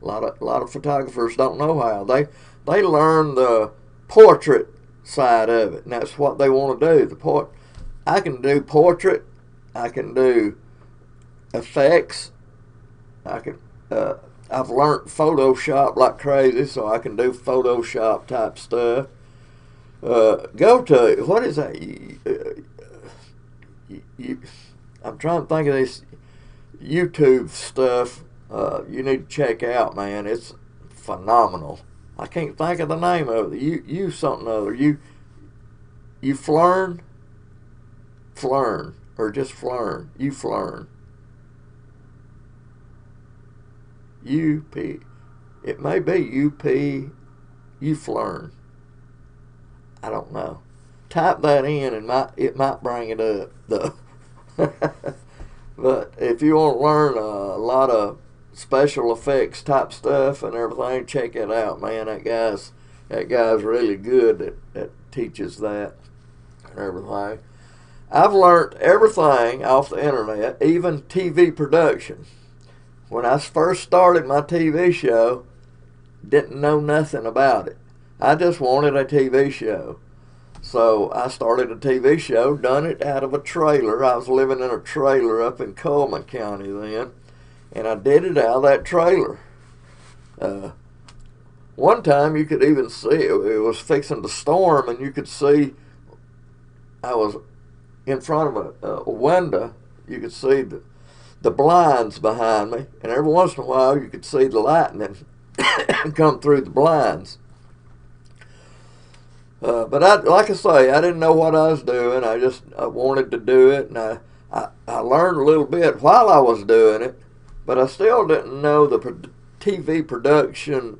A lot of photographers don't know how. They learn the portrait side of it, and that's what they want to do. I can do portrait. I can do effects. I've learned Photoshop like crazy, so I can do Photoshop type stuff. Go to, what is that? I'm trying to think of this YouTube stuff. You need to check out, man. It's phenomenal. I can't think of the name of it. You something other. You Flern, or just Flern. You Flern. UP. It may be UP. You Flern. I don't know. Type that in and it might bring it up though. But if you want to learn a lot of special effects type stuff and everything, check it out, man. That guy's really good at teaches that and everything. I've learned everything off the internet, even TV production. When I first started my TV show, didn't know nothing about it. I just wanted a TV show. So I started a TV show, done it out of a trailer. I was living in a trailer up in Coleman County then, and I did it out of that trailer. One time you could even see it was fixing to storm, and you could see I was in front of a window. You could see the blinds behind me, and every once in a while you could see the lightning come through the blinds. But like I say, I didn't know what I was doing. I wanted to do it, and I learned a little bit while I was doing it, but I still didn't know the TV production,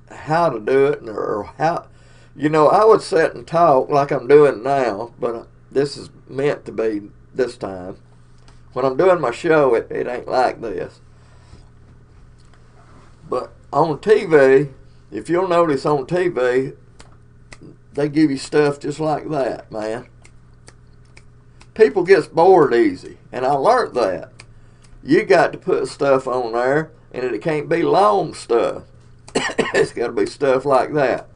how to do it, or how, I would sit and talk like I'm doing now, but this is meant to be this time. When I'm doing my show, it ain't like this. But on TV, if you'll notice on TV, they give you stuff just like that, man. People gets bored easy, and I learned that. You got to put stuff on there, and it can't be long stuff. It's got to be stuff like that.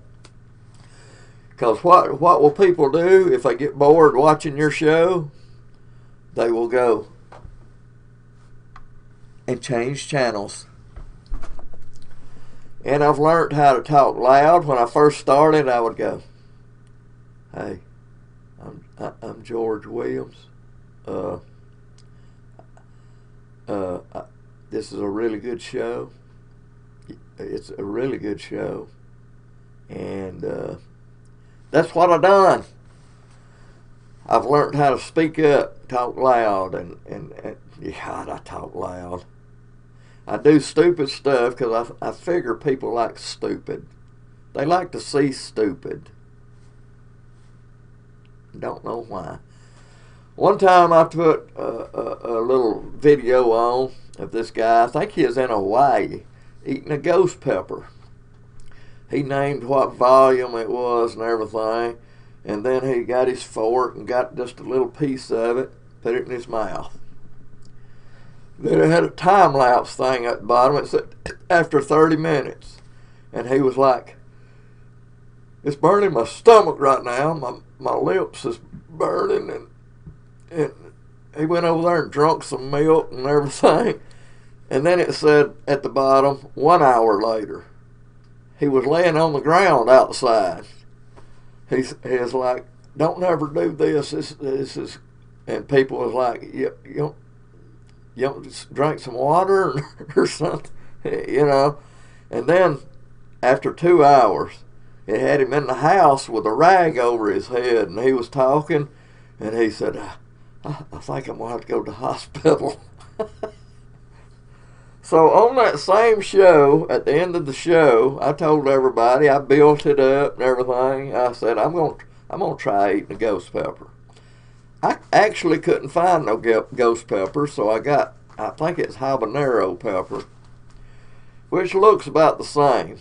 Because what will people do if they get bored watching your show? They will go and change channels. And I've learned how to talk loud. When I first started, I would go, "Hey, I'm George Williams. This is a really good show. It's a really good show." And that's what I done. I've learned how to speak up, talk loud, and God, I talk loud. I do stupid stuff because I figure people like stupid. They like to see stupid. Don't know why. One time I put a little video on of this guy. I think he was in Hawaii eating a ghost pepper. He named what volume it was and everything, and then he got his fork and got just a little piece of it, put it in his mouth. Then it had a time-lapse thing at the bottom. It said after 30 minutes. And he was like, "It's burning my stomach right now. My lips is burning." And he went over there and drunk some milk and everything. And then it said at the bottom, 1 hour later. He was laying on the ground outside. He was like, "Don't ever do this. This is," and people was like, you don't just drink some water or something, And then after 2 hours, it had him in the house with a rag over his head, and he was talking, and he said, I think I'm going to have to go to the hospital." So on that same show, at the end of the show, I told everybody, I built it up and everything. I said, I'm gonna try eating a ghost pepper. I actually couldn't find no ghost pepper, so I think it's habanero pepper, which looks about the same.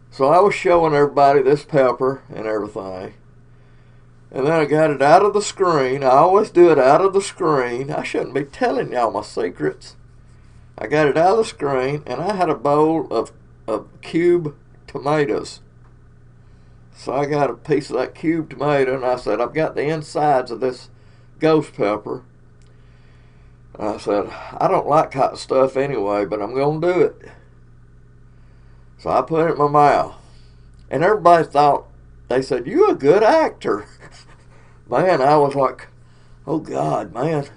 So I was showing everybody this pepper and everything. And then I got it out of the screen. I always do it out of the screen. I shouldn't be telling y'all my secrets. I got it out of the screen, and I had a bowl of cube tomatoes. So I got a piece of that cube tomato, and I said, I've got the insides of this ghost pepper. And I said, I don't like hot stuff anyway, but I'm going to do it. So I put it in my mouth. And everybody thought they said, "You a good actor." Man, I was like, oh God, man.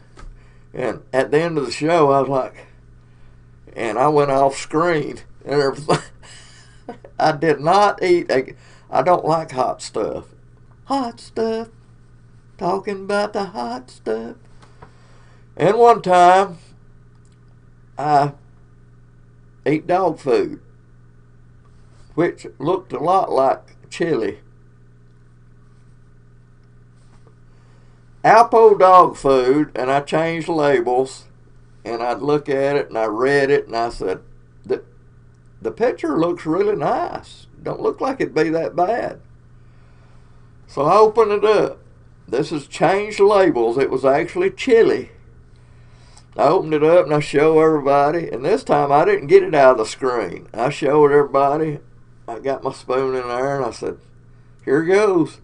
And at the end of the show, I was like, and I went off screen and everything. I did not eat. I don't like hot stuff. Hot stuff. Talking about the hot stuff. And one time, I ate dog food, which looked a lot like chili. Alpo dog food, and I changed labels, and I'd look at it, and I read it, and I said, the picture looks really nice. Don't look like it'd be that bad. So I opened it up. This is changed labels. It was actually chili. I opened it up, and I show everybody, and this time I didn't get it out of the screen. I showed everybody. I got my spoon in there, and I said, here goes.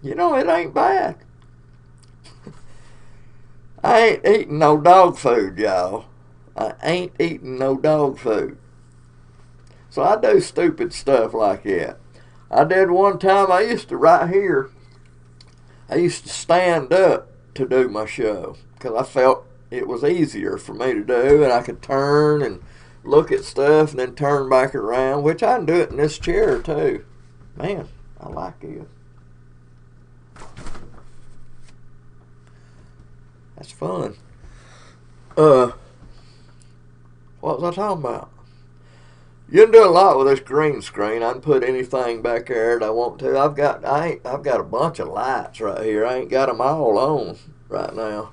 You know, it ain't bad. I ain't eating no dog food, y'all. I ain't eating no dog food. So I do stupid stuff like that. I did one time, I used to, right here, I used to stand up to do my show because I felt it was easier for me to do, and I could turn and look at stuff and then turn back around, which I can do it in this chair too. Man, I like it. That's fun. What was I talking about? You can do a lot with this green screen. I can put anything back there that I want to. I've got a bunch of lights right here. I ain't got them all on right now.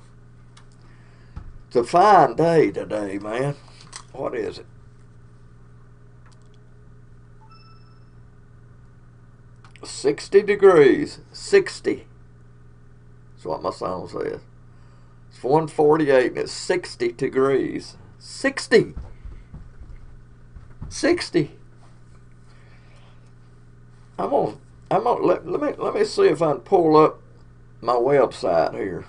It's a fine day today, man. What is it? $60 degrees. 60. That's what my song says. It's 1:48 and it's 60 degrees. 60. 60. Let me see if I can pull up my website here.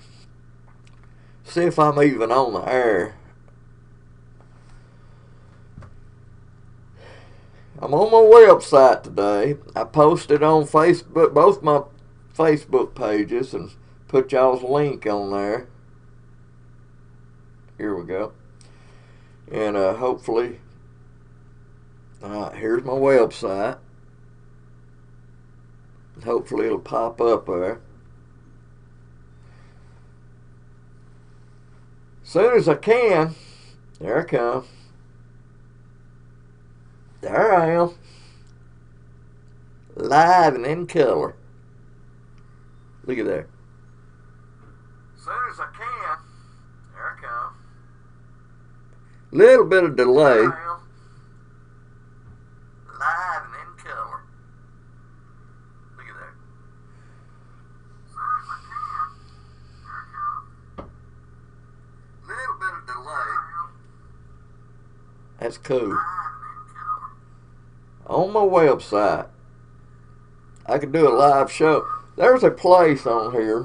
See if I'm even on the air. I'm on my website today. I posted on Facebook, both my Facebook pages, and put y'all's link on there. Here we go. And hopefully, here's my website. Hopefully it'll pop up there. Soon as I can, there I come. There I am. Live and in color. Look at there. Soon as I can, there I come. Little bit of delay. There I am. Live and in color. Look at there. Soon as I can, there I come. Little bit of delay. That's cool. On my website, I could do a live show. There's a place on here.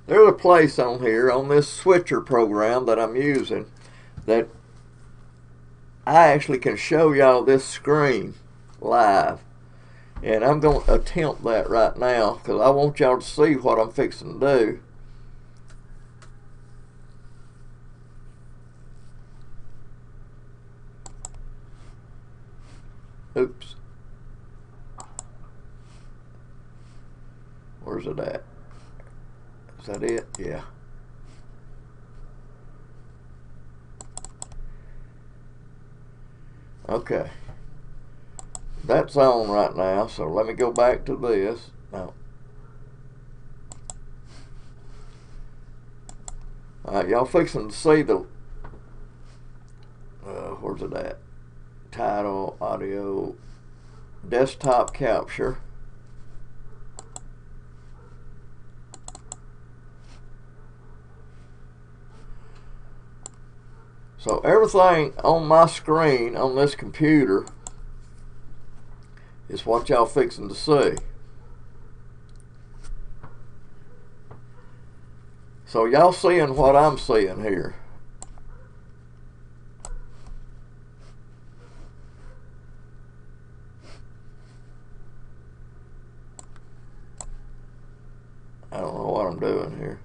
There's a place on here on this switcher program that I'm using that I actually can show y'all this screen live. And I'm going to attempt that right now because I want y'all to see what I'm fixing to do. Oops. Where's it at? Is that it? Yeah. Okay. That's on right now, so let me go back to this. Now. Alright, y'all fixing to see the where's it at? Title, audio, desktop capture. So everything on my screen on this computer is what y'all fixing to see. So y'all seeing what I'm seeing here. I don't know what I'm doing here.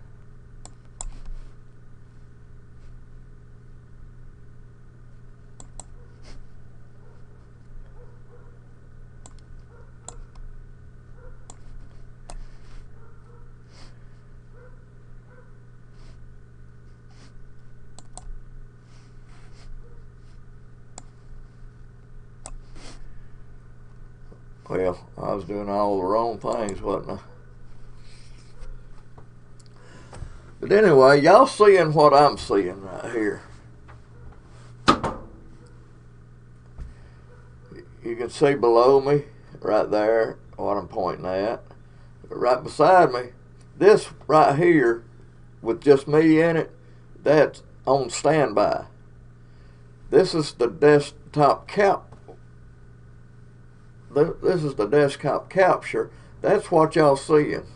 Well, I was doing all the wrong things, wasn't I? But anyway, y'all seeing what I'm seeing right here. You can see below me, right there, what I'm pointing at. But right beside me, this right here, with just me in it, that's on standby. This is the desktop This is the desktop capture. That's what y'all seeing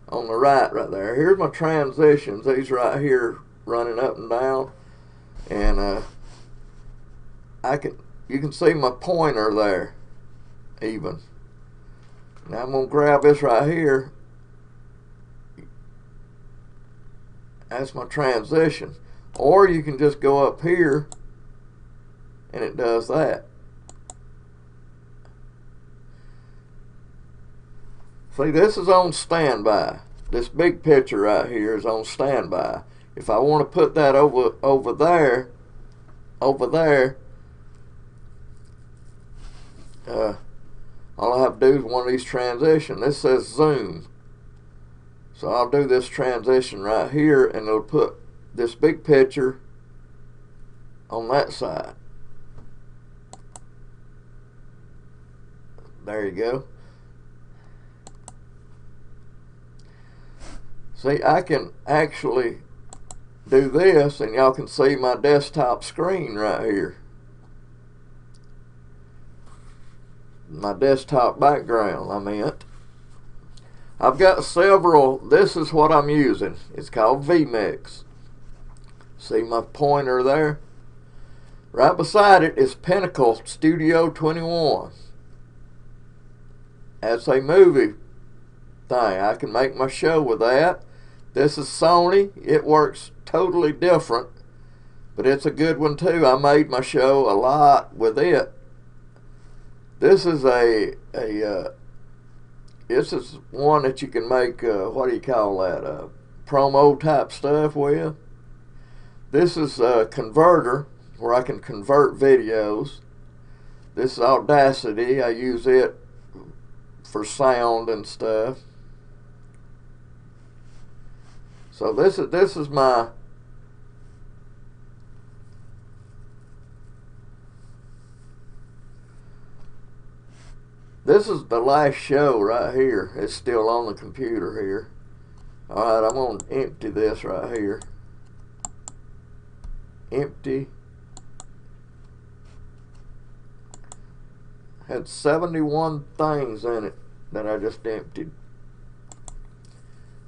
on the right there. Here's my transitions. These right here running up and down, and you can see my pointer there even. Now I'm gonna grab this right here. That's my transition. Or you can just go up here and it does that. See, this is on standby. This big picture right here is on standby. If I want to put that over there, all I have to do is one of these transitions. This says zoom. So I'll do this transition right here, and it'll put this big picture on that side. There you go. See, I can actually do this, and y'all can see my desktop screen right here. My desktop background, I meant. I've got several. This is what I'm using. It's called vMix. See my pointer there? Right beside it is Pinnacle Studio 21. That's a movie thing. I can make my show with that. This is Sony. It works totally different, but it's a good one too. I made my show a lot with it. This is this is one that you can make, what do you call that, promo type stuff with. This is a converter where I can convert videos. This is Audacity. I use it for sound and stuff. So this is my this is the last show right here. It's still on the computer here. Alright, I'm going to empty this right here. Empty. Had 71 things in it that I just emptied.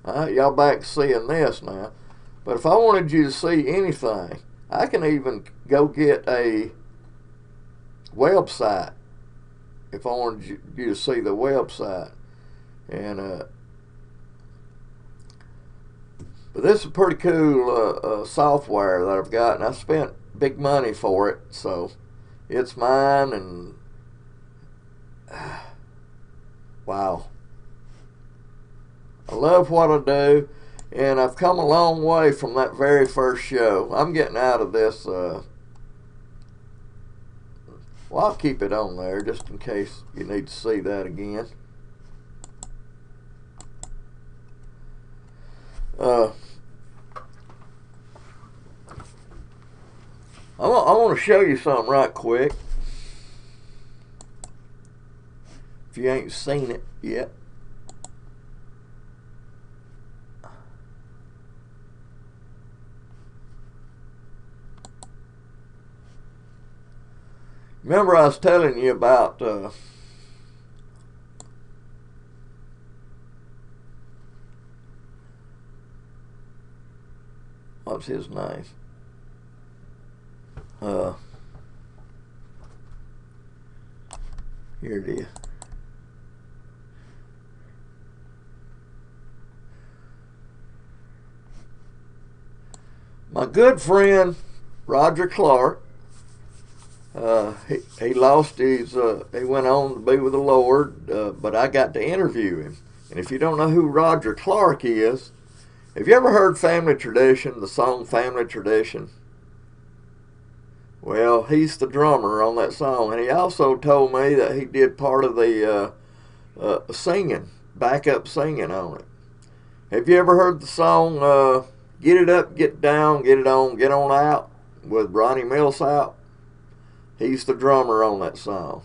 Alright, y'all back seeing this now. But if I wanted you to see anything, I can even go get a website. If I wanted you to see the website. And but this is pretty cool software that I've got, and I spent big money for it, so it's mine. And wow, I love what I do, and I've come a long way from that very first show. I'm getting out of this. Well, I'll keep it on there just in case you need to see that again. I want to show you something right quick. If you ain't seen it yet. Remember I was telling you about what's his name? Here it is. My good friend Roger Clark, he lost his, he went on to be with the Lord, but I got to interview him. And if you don't know who Roger Clark is, have you ever heard Family Tradition, the song Family Tradition? Well, he's the drummer on that song, and he also told me that he did part of the singing, backup singing on it. Have you ever heard the song Get It Up, Get Down, Get It On, Get On Out with Ronnie Millsap? He's the drummer on that song.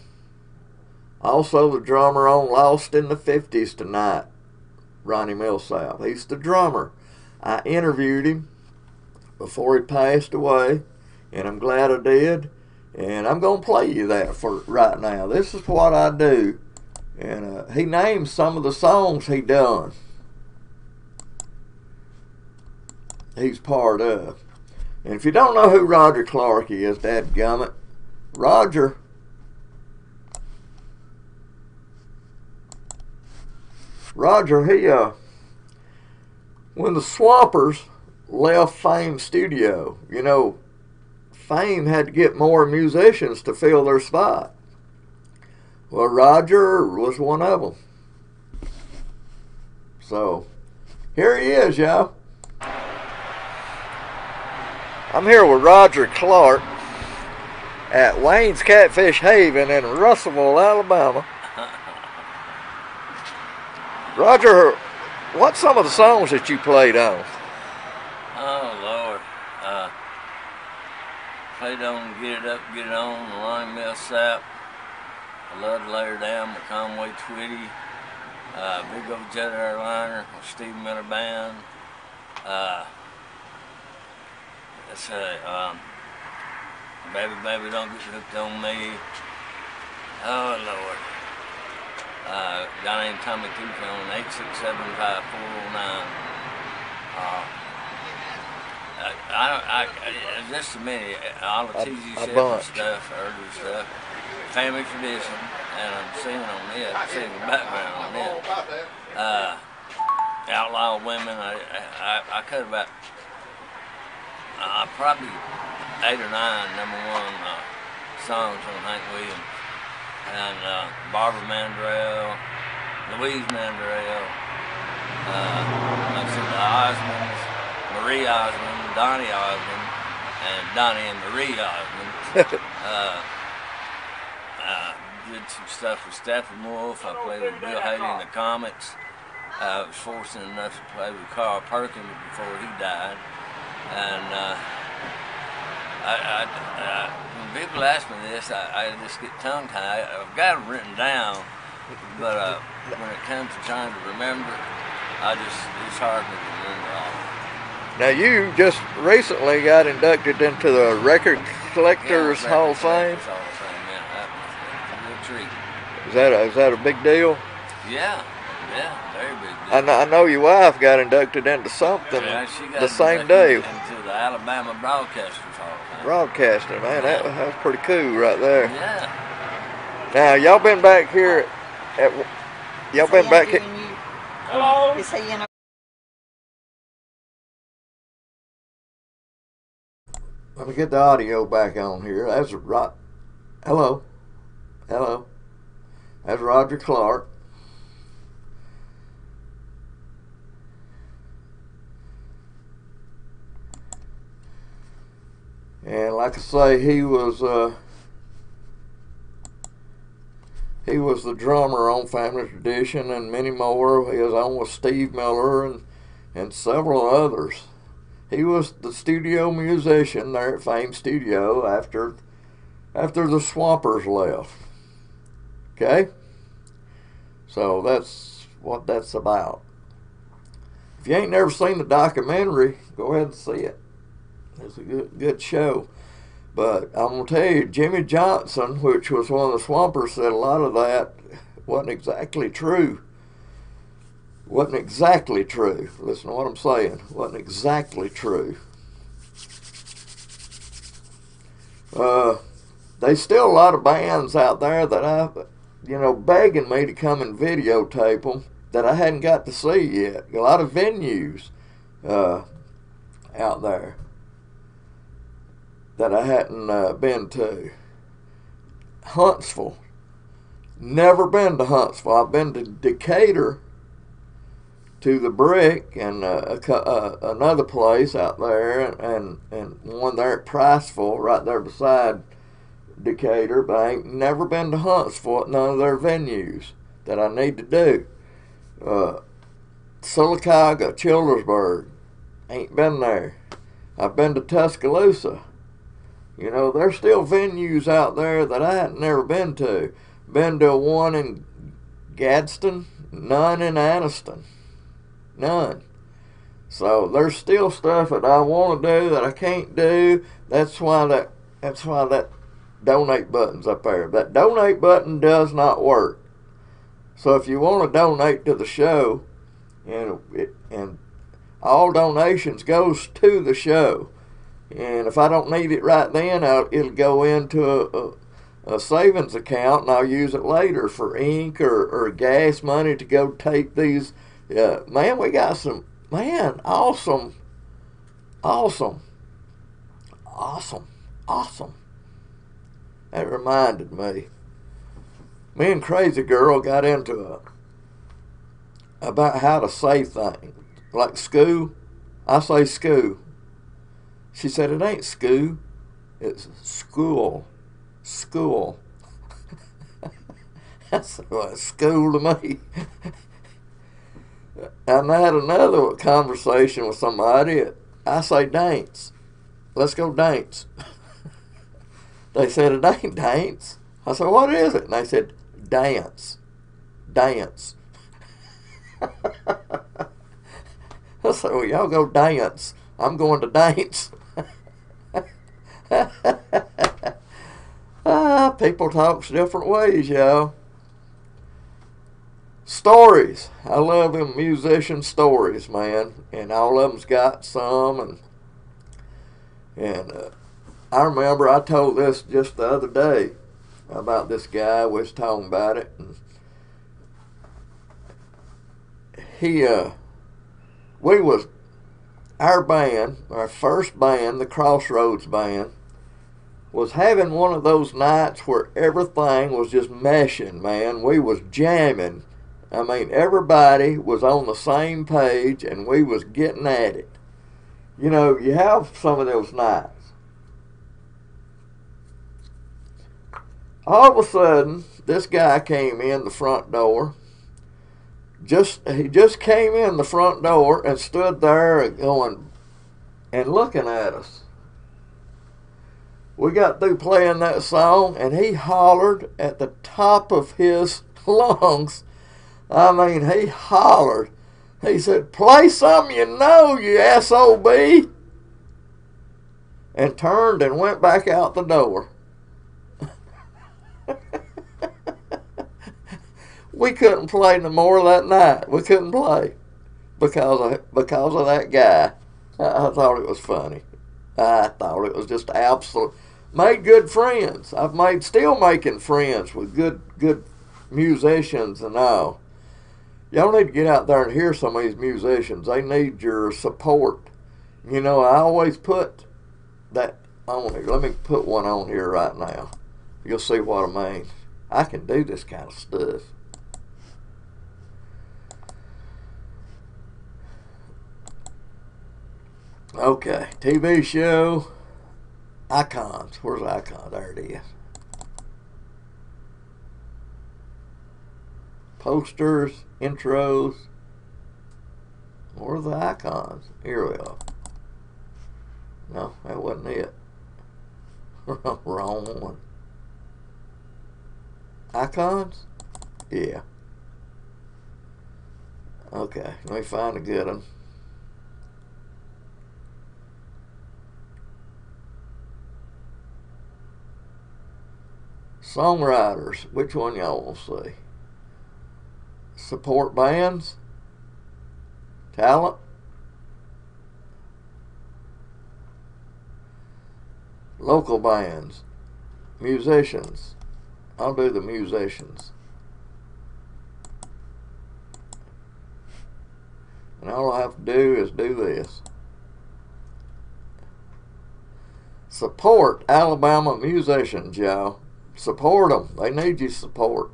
Also the drummer on Lost in the 50s Tonight, Ronnie Millsap. He's the drummer. I interviewed him before he passed away, and I'm glad I did. And I'm going to play you that for right now. This is what I do. And he named some of the songs he done. He's part of. And if you don't know who Roger Clark is, dadgummit, Roger when the Swampers left Fame Studio, you know, Fame had to get more musicians to fill their spot. Well, Roger was one of them. So, here he is, y'all. I'm here with Roger Clark at Wayne's Catfish Haven in Russellville, Alabama. Roger, what's some of the songs that you played on? Oh, Lord. Played on Get It Up, Get It On, Ronnie Millsap. I love to Lay Her Down with Conway Twitty. Big Old Jet Airliner with Steve Miller Band. Let's say, Baby, Baby, Don't Get Hooked on Me. Oh, Lord. Guy named Tommy Tupon, 8675409. Just a minute, all the TG Shepherd stuff, earlier stuff, Family Tradition, and I'm singing on it, singing the background on it. Outlaw Women, I cut about probably 8 or 9 #1 songs on Hank Williams. And Barbara Mandrell, Louise Mandrell, like I said, the Osmonds, Marie Osmond, Donnie Osmond, and Donnie and Marie Osmond. Did some stuff with Steppenwolf. I played with Bill Haley and the Comets. I was fortunate enough to play with Carl Perkins before he died. And when people ask me this, I just get tongue-tied. I've got them written down, but when it comes to trying to remember, it's hard to remember all. Now you just recently got inducted into the Record Collectors Hall of Fame. Hall of Fame, yeah, that was a real treat. Is that a big deal? Yeah, very big deal. I know your wife got inducted into something the same day. Into the Alabama Broadcasters Hall of Fame. Broadcasting, man, that was pretty cool right there. Yeah. Now y'all been back here at here. Hello. Let me get the audio back on here. That's Hello. That's Roger Clark. And like I say, he was the drummer on Family Tradition and many more. He was on with Steve Miller and several others. He was the studio musician there at Fame Studio after the Swampers left. Okay? So that's what that's about. If you ain't never seen the documentary, go ahead and see it. It's a good show. But I'm going to tell you, Jimmy Johnson, which was one of the Swampers, said a lot of that wasn't exactly true. Wasn't exactly true. Listen to what I'm saying. Wasn't exactly true. There's still a lot of bands out there that begging me to come and videotape them that I hadn't got to see yet. A lot of venues out there. that I hadn't been to. Huntsville. Never been to Huntsville. I've been to Decatur, to the Brick, and another place out there, and one there at Priceville, right there beside Decatur, but I ain't never been to Huntsville at none of their venues that I need to do. Sylacauga, Childersburg, ain't been there. I've been to Tuscaloosa. You know, there's still venues out there that I hadn't never been to. Been to one in Gadsden, none in Anniston. None. So there's still stuff that I want to do that I can't do. That's why that donate button's up there. That donate button does not work. So if you want to donate to the show, and all donations goes to the show, and if I don't need it right then, it'll go into a savings account, and I'll use it later for ink or gas money to go take these. Man, we got some, man, awesome. That reminded me. Me and Crazy Girl got into about how to say things. Like school, I say school. She said, it ain't school, it's school. School. That's like school to me. And I had another conversation with somebody. I say dance. Let's go dance. They said, it ain't dance. I said, what is it? And they said, dance. Dance. I said, well, y'all go dance. I'm going to dance. People talks different ways, y'all. Stories. I love them musician stories, man. And all of them's got some. And I remember I told this just the other day about this guy. We was talking about it. And our band, our first band, the Crossroads Band, was having one of those nights where everything was just meshing, man. We was jamming. I mean, everybody was on the same page, and we was getting at it. You know, you have some of those nights. All of a sudden, this guy came in the front door. He just came in the front door and stood there going and looking at us. We got through playing that song, and he hollered at the top of his lungs. I mean, he hollered. He said, play something you know, you SOB. And turned and went back out the door. We couldn't play no more that night. We couldn't play because of that guy. I thought it was funny. I thought it was just absolute. Made good friends. Still making friends with good musicians and all. Y'all need to get out there and hear some of these musicians. They need your support. You know, I always put that on here. Let me put one on here right now. You'll see what I mean. I can do this kind of stuff. Okay, TV show, icons. Where's the icon? There it is. Posters, intros. Where are the icons? Here we are. No, that wasn't it. Wrong one. Icons? Yeah. Okay, let me find a good one. Songwriters. Which one y'all want to see? Support bands? Talent? Local bands? Musicians? I'll do the musicians. And all I have to do is do this. Support Alabama musicians, y'all. Support them. They need your support.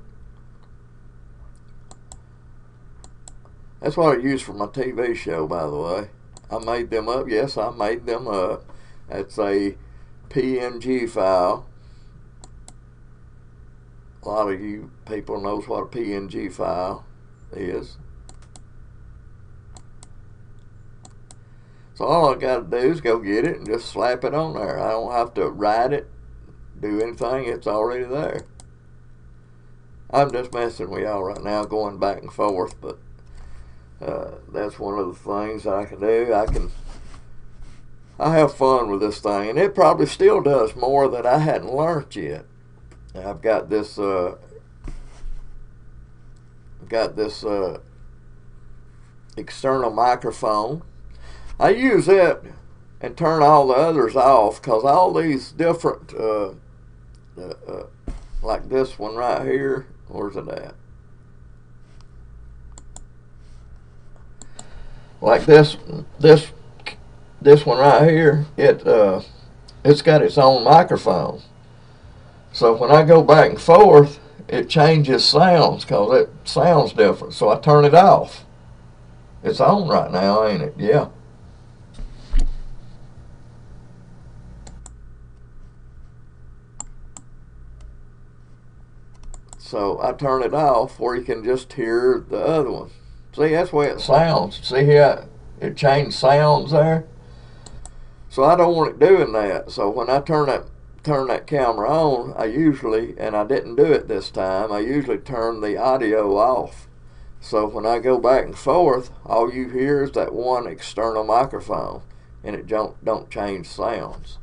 That's what I use for my TV show, by the way. I made them up. Yes, I made them up. It's a PNG file. A lot of you people knows what a PNG file is. So all I got to do is go get it and just slap it on there. I don't have to write it, do anything. It's already there. I'm just messing with y'all right now, going back and forth, but that's one of the things that I can do. I have fun with this thing, and it probably still does more that I hadn't learned yet. I've got this external microphone. I use it and turn all the others off, because all these different, like this one right here, where's it at? Like this one right here, it's got its own microphone. So when I go back and forth, it changes sounds, because it sounds different. So I turn it off. It's on right now, ain't it? Yeah. So I turn it off where you can just hear the other one. See, that's the way it sounds. See how it changed sounds there? So I don't want it doing that. So when I turn that camera on, I usually, and I didn't do it this time, I usually turn the audio off. So when I go back and forth, all you hear is that one external microphone, and it don't change sounds.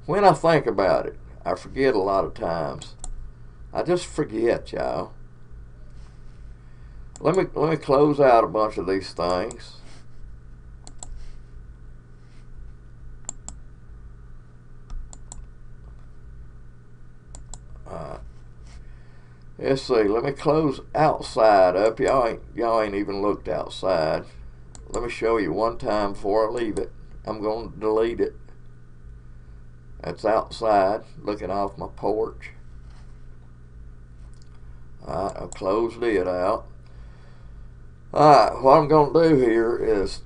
When I think about it, I forget a lot of times. I just forget, y'all. Let me close out a bunch of these things. Let's see. Let me close outside up. Y'all ain't even looked outside. Let me show you one time before I leave it. I'm going to delete it. That's outside, looking off my porch. Alright, I've closed it out. Alright, what I'm going to do here is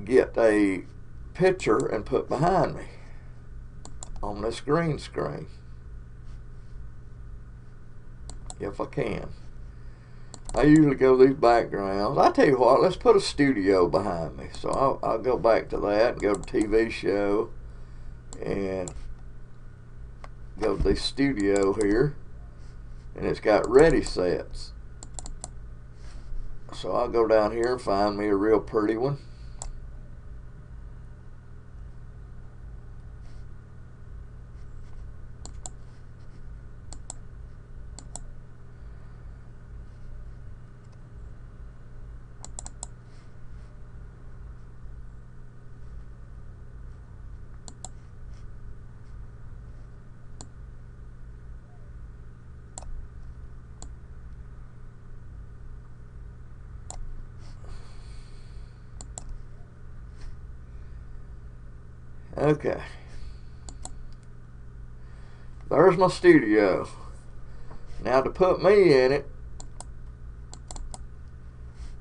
get a picture and put behind me on this green screen, if I can. I usually go these backgrounds. I tell you what, let's put a studio behind me. So I'll go back to that and go to TV show and go to the studio here, and it's got ready sets. So I'll go down here and find me a real pretty one. Okay, there's my studio. Now to put me in it,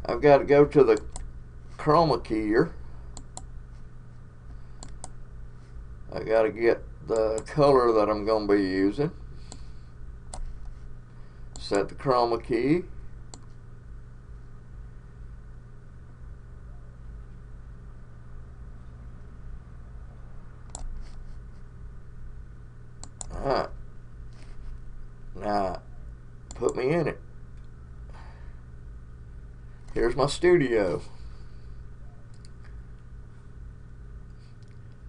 I've got to go to the chroma keyer. I got to get the color that I'm going to be using. Set the chroma key. Alright, now put me in it. Here's my studio.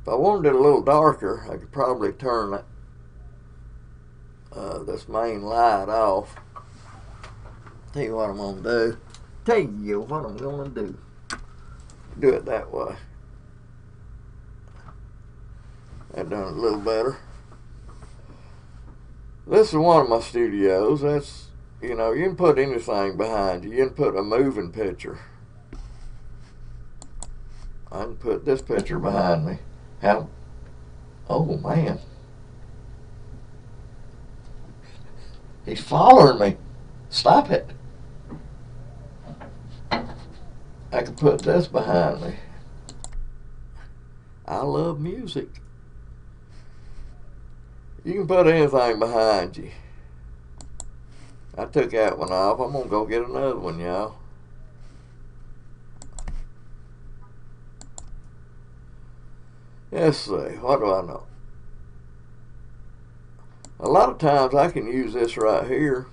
If I wanted it a little darker, I could probably turn that, this main light off. Tell you what I'm going to do. Tell you what I'm going to do. Do it that way. That done it a little better. This is one of my studios. That's, you know, you can put anything behind you. You can put a moving picture. I can put this picture behind me. How Oh man. He's following me. Stop it. I can put this behind me. I love music. You can put anything behind you. I took that one off. I'm gonna go get another one, y'all. Let's see. What do I know? A lot of times I can use this right here.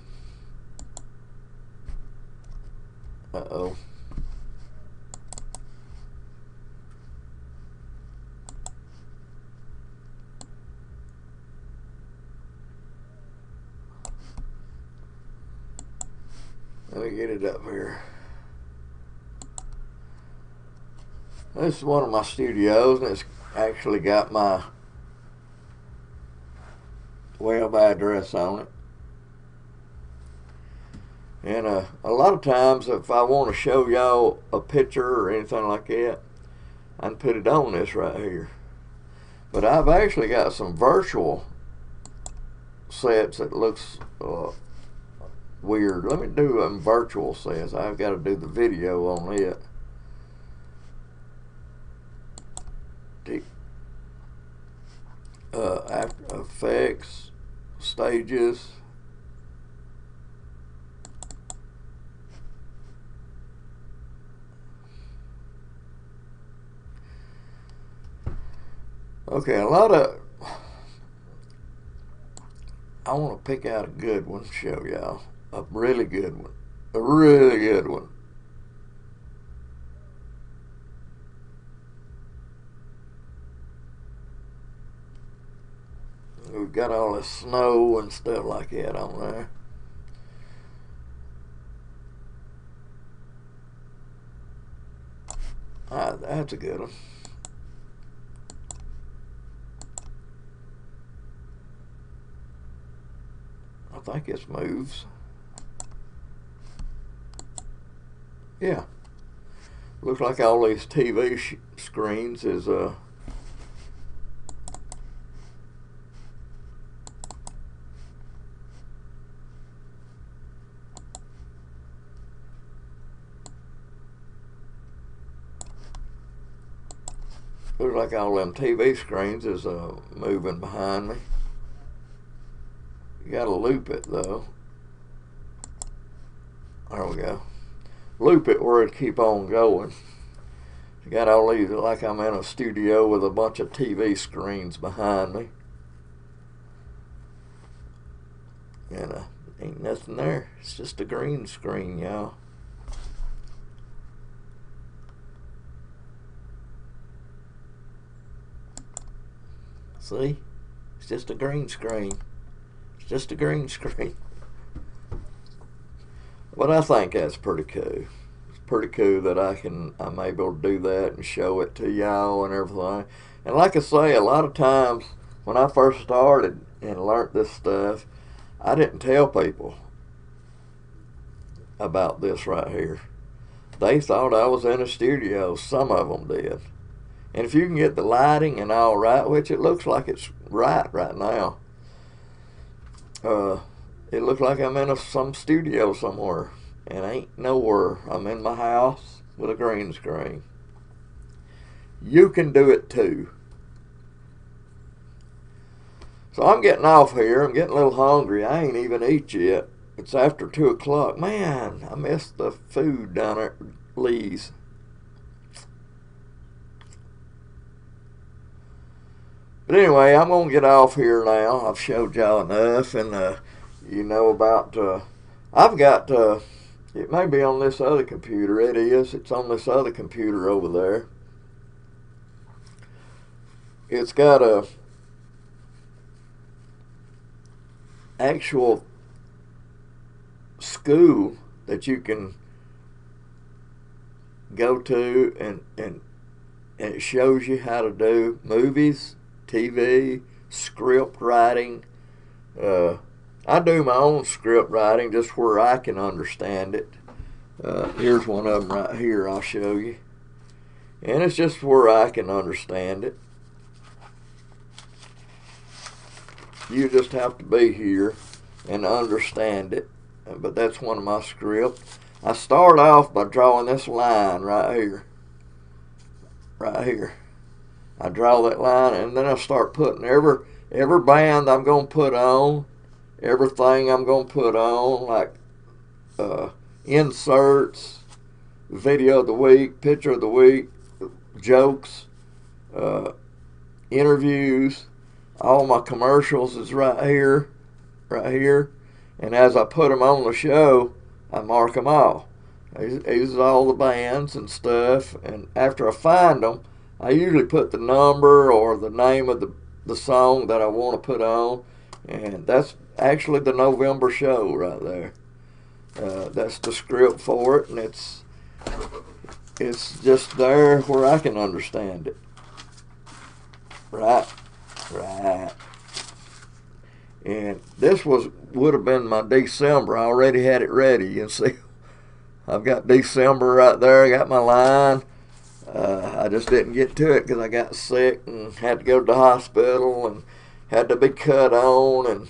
Uh-oh. Let me get it up here. This is one of my studios, and it's actually got my web address on it. And a lot of times if I want to show y'all a picture or anything like that, I can put it on this right here. But I've actually got some virtual sets that looks weird. Let me do virtual sets. I've got to do the video on it. After Effects, Stages. Okay, a lot of, I want to pick out a good one to show y'all. A really good one. A really good one. We've got all the snow and stuff like that on there. That's a good one. I think it moves. Yeah. Looks like all these TV screens is looks like all them TV screens is moving behind me. You gotta loop it though. There we go. Loop it where it keep on going. You got all these like I'm in a studio with a bunch of TV screens behind me. And ain't nothing there. It's just a green screen, y'all. See? It's just a green screen. It's just a green screen. But I think that's pretty cool. It's pretty cool that I'm able to do that and show it to y'all and everything. And like I say, a lot of times when I first started and learned this stuff, I didn't tell people about this right here. They thought I was in a studio. Some of them did. And if you can get the lighting and all right, which it looks like it's right now. It looks like I'm in some studio somewhere, and ain't nowhere. I'm in my house with a green screen. You can do it too. So I'm getting off here. I'm getting a little hungry. I ain't even eat yet. It's after 2 o'clock. Man, I missed the food down at Lee's. But anyway, I'm going to get off here now. I've showed y'all enough, and you know about, I've got, it may be on this other computer. It is. It's on this other computer over there. It's got a actual school that you can go to, and it shows you how to do movies, TV, script writing. I do my own script writing just where I can understand it. Here's one of them right here I'll show you. And it's just where I can understand it. You just have to be here and understand it. But that's one of my scripts. I start off by drawing this line right here. Right here. I draw that line, and then I start putting every band I'm going to put on, everything I'm going to put on, like inserts, video of the week, picture of the week, jokes, interviews. All my commercials is right here. And as I put them on the show, I mark them all. These are all the bands and stuff. And after I find them, I usually put the number or the name of the song that I want to put on. And that's actually the November show right there. That's the script for it, and it's just there where I can understand it. Right. And this would have been my December. I already had it ready. You can see I've got December right there. I got my line. I just didn't get to it because I got sick and had to go to the hospital and had to be cut on. And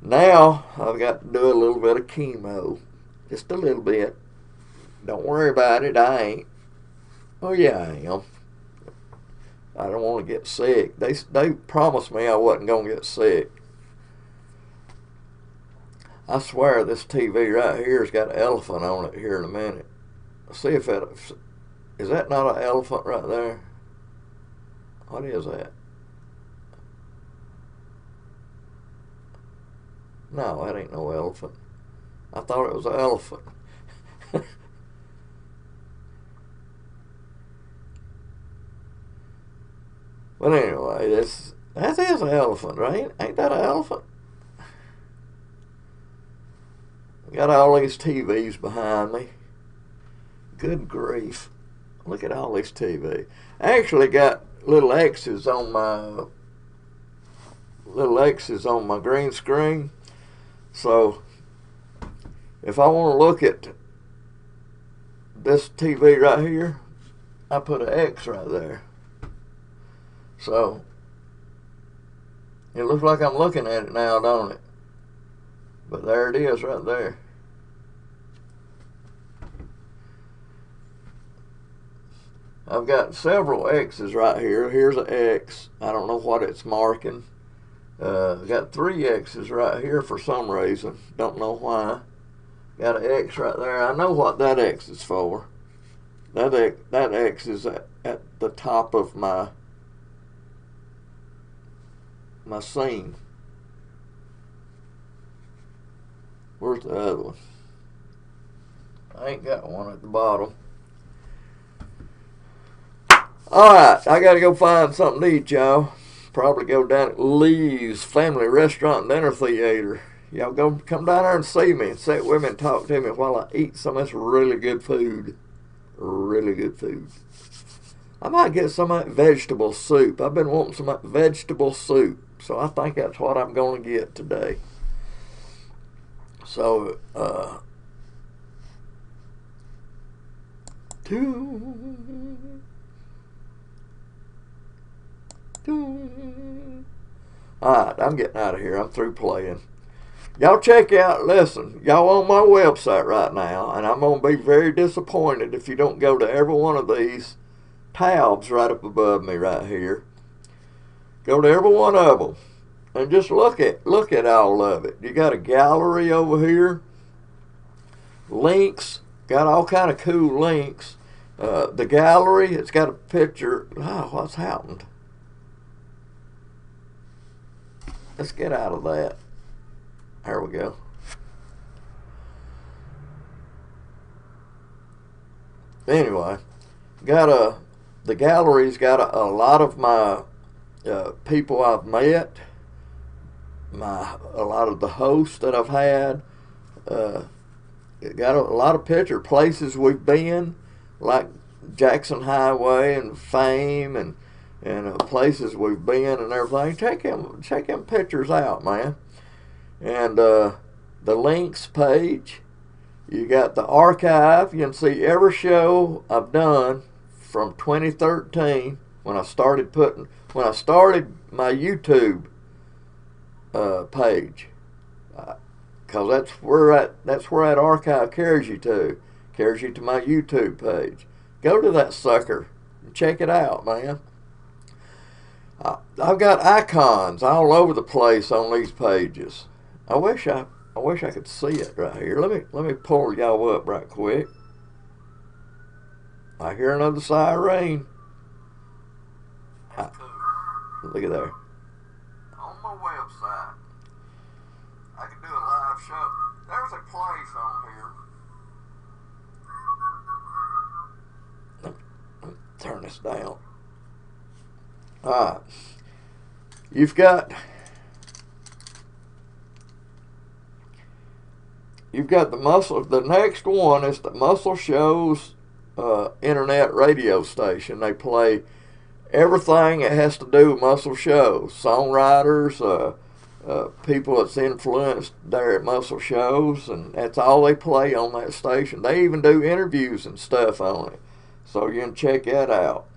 now I've got to do a little bit of chemo. Just a little bit. Don't worry about it. I ain't. Oh, yeah, I am. I don't want to get sick. They promised me I wasn't going to get sick. I swear this TV right here has got an elephant on it here in a minute. See if that... Is that not an elephant right there? What is that? No, that ain't no elephant. I thought it was an elephant. But anyway, that is an elephant, right? Ain't that an elephant? Got all these TVs behind me. Good grief. Look at all these TV. I actually got little X's on my green screen. So if I want to look at this TV right here, I put an X right there. So it looks like I'm looking at it now, don't it? But there it is right there. I've got several X's right here. Here's an X. I don't know what it's marking. I've got 3 X's right here for some reason. Don't know why. Got an X right there. I know what that X is for. That X is at the top of my scene. Where's the other one? I ain't got one at the bottom. Alright, I gotta go find something to eat, y'all. Probably go down at Lee's Family Restaurant and Dinner Theater. Y'all come down there and see me and sit with me and talk to me while I eat some of this really good food. Really good food. I might get some of that vegetable soup. I've been wanting some of that vegetable soup. So I think that's what I'm going to get today. So, alright, I'm getting out of here. I'm through playing. Y'all check out, listen, y'all on my website right now, and I'm going to be very disappointed if you don't go to every one of these tabs right up above me right here. Go to every one of them and just look at all of it. You got a gallery over here, links, got all kind of cool links. The gallery, it's got a picture. Oh, what's happened? Let's get out of that. There we go. Anyway, the gallery's got a lot of my people I've met, a lot of the hosts that I've had. It got a lot of places we've been, like Jackson Highway and Fame and places we've been and everything. Check them pictures out, man. And the links page, you got the archive. You can see every show I've done from 2013 when I started my YouTube page, because that's where that archive carries you to. Carries you to my YouTube page. Go to that sucker and check it out, man. I've got icons all over the place on these pages. I wish I could see it right here. Let me pull y'all up right quick. I hear another siren. Look at there. On my website, I can do a live show. There's a place on here. Let me turn this down. Alright. You've got the next one is the Muscle Shows internet radio station. They play everything that has to do with Muscle Shows. Songwriters, people that's influenced there at Muscle Shows, and that's all they play on that station. They even do interviews and stuff on it. So you can check that out.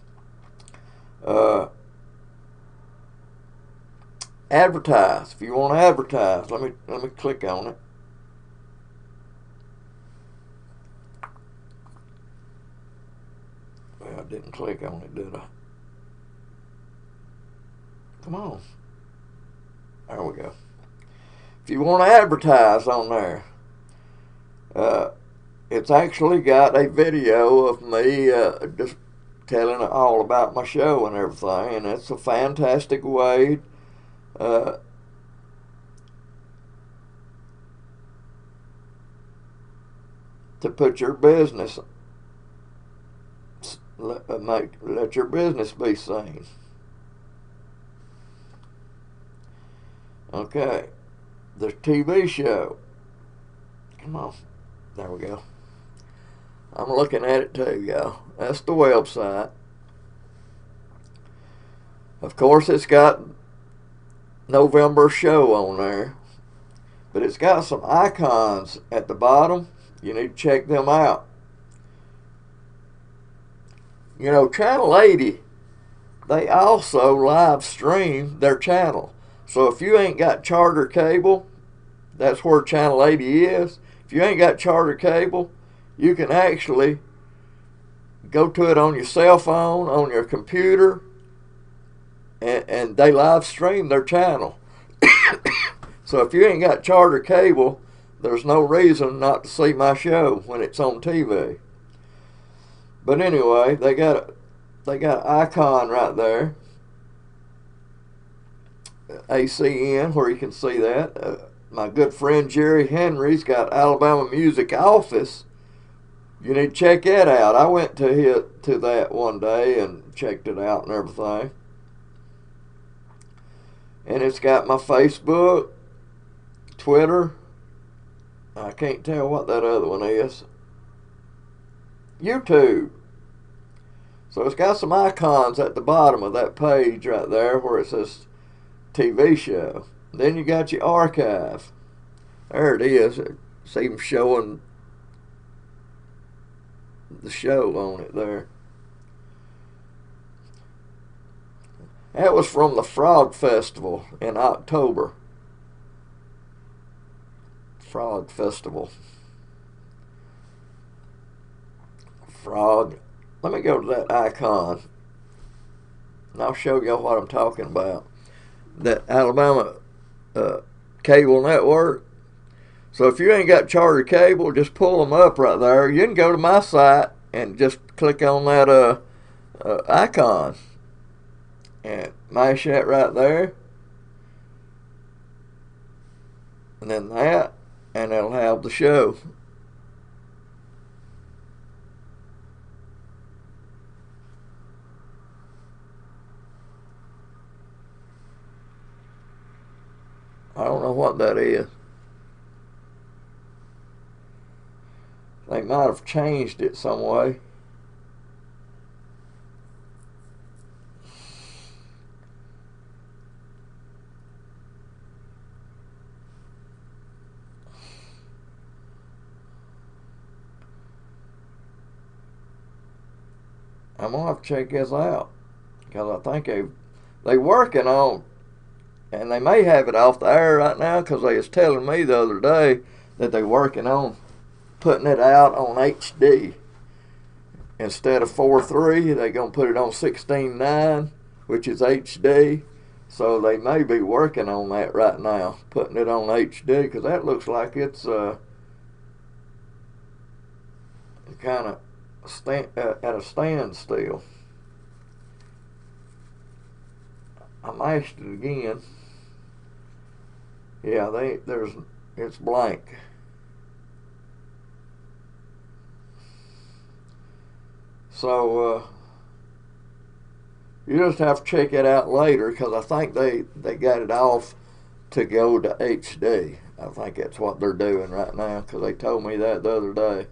Advertise. If you want to advertise, let me click on it. Well, I didn't click on it, did I? Come on. There we go. If you want to advertise on there, it's actually got a video of me just telling all about my show and everything, and it's a fantastic way to put your business, let your business be seen. Okay, the TV show. Come on, there we go. I'm looking at it too, y'all. That's the website. Of course, it's got November show on there, but it's got some icons at the bottom. You need to check them out. You know, Channel 80, they also live stream their channel. So if you ain't got Charter cable, that's where Channel 80 is. If you ain't got Charter cable, you can actually go to it on your cell phone, on your computer, and they live stream their channel. So if you ain't got Charter cable, there's no reason not to see my show when it's on TV. But anyway, they got an icon right there, ACN, where you can see that. My good friend Jerry Henry's got Alabama Music Office. You need to check that out. I went to that one day and checked it out and everything. And it's got my Facebook, Twitter. I can't tell what that other one is. YouTube. So it's got some icons at the bottom of that page right there where it says TV show. Then you got your archive. There it is. It's even showing the show on it there. That was from the Frog Festival in October. Frog Festival. Frog. Let me go to that icon, and I'll show you what I'm talking about. That Alabama cable network. So if you ain't got Charter cable, just pull them up right there. You can go to my site and just click on that icon and mash that right there, and then that, and it'll have the show. I don't know what that is. They might have changed it some way. I'm gonna have to check this out, because I think they working on and they may have it off the air right now because they was telling me the other day that they're working on putting it out on HD. Instead of 4:3, they're going to put it on 16:9, which is HD. So they may be working on that right now, putting it on HD, because that looks like it's kind of at a standstill. I mashed it again. Yeah, it's blank. So you just have to check it out later, because I think they got it off to go to HD. I think that's what they're doing right now, because they told me that the other day.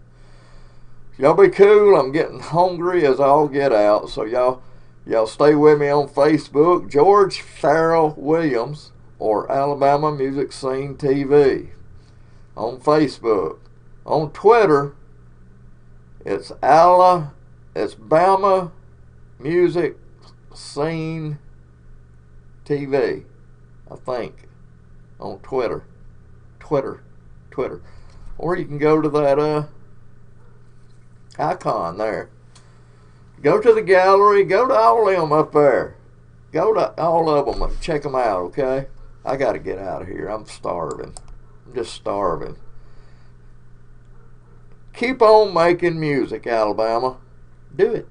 Y'all be cool. I'm getting hungry as all get out, so y'all stay with me on Facebook, George Farrell Williams, or Alabama Music Scene TV on Facebook. On Twitter, it's Bama Music Scene TV, I think, on Twitter. Or you can go to that icon there. Go to the gallery, go to all of them up there. Go to all of them and check them out, okay? I got to get out of here. I'm starving. I'm just starving. Keep on making music, Alabama. Do it.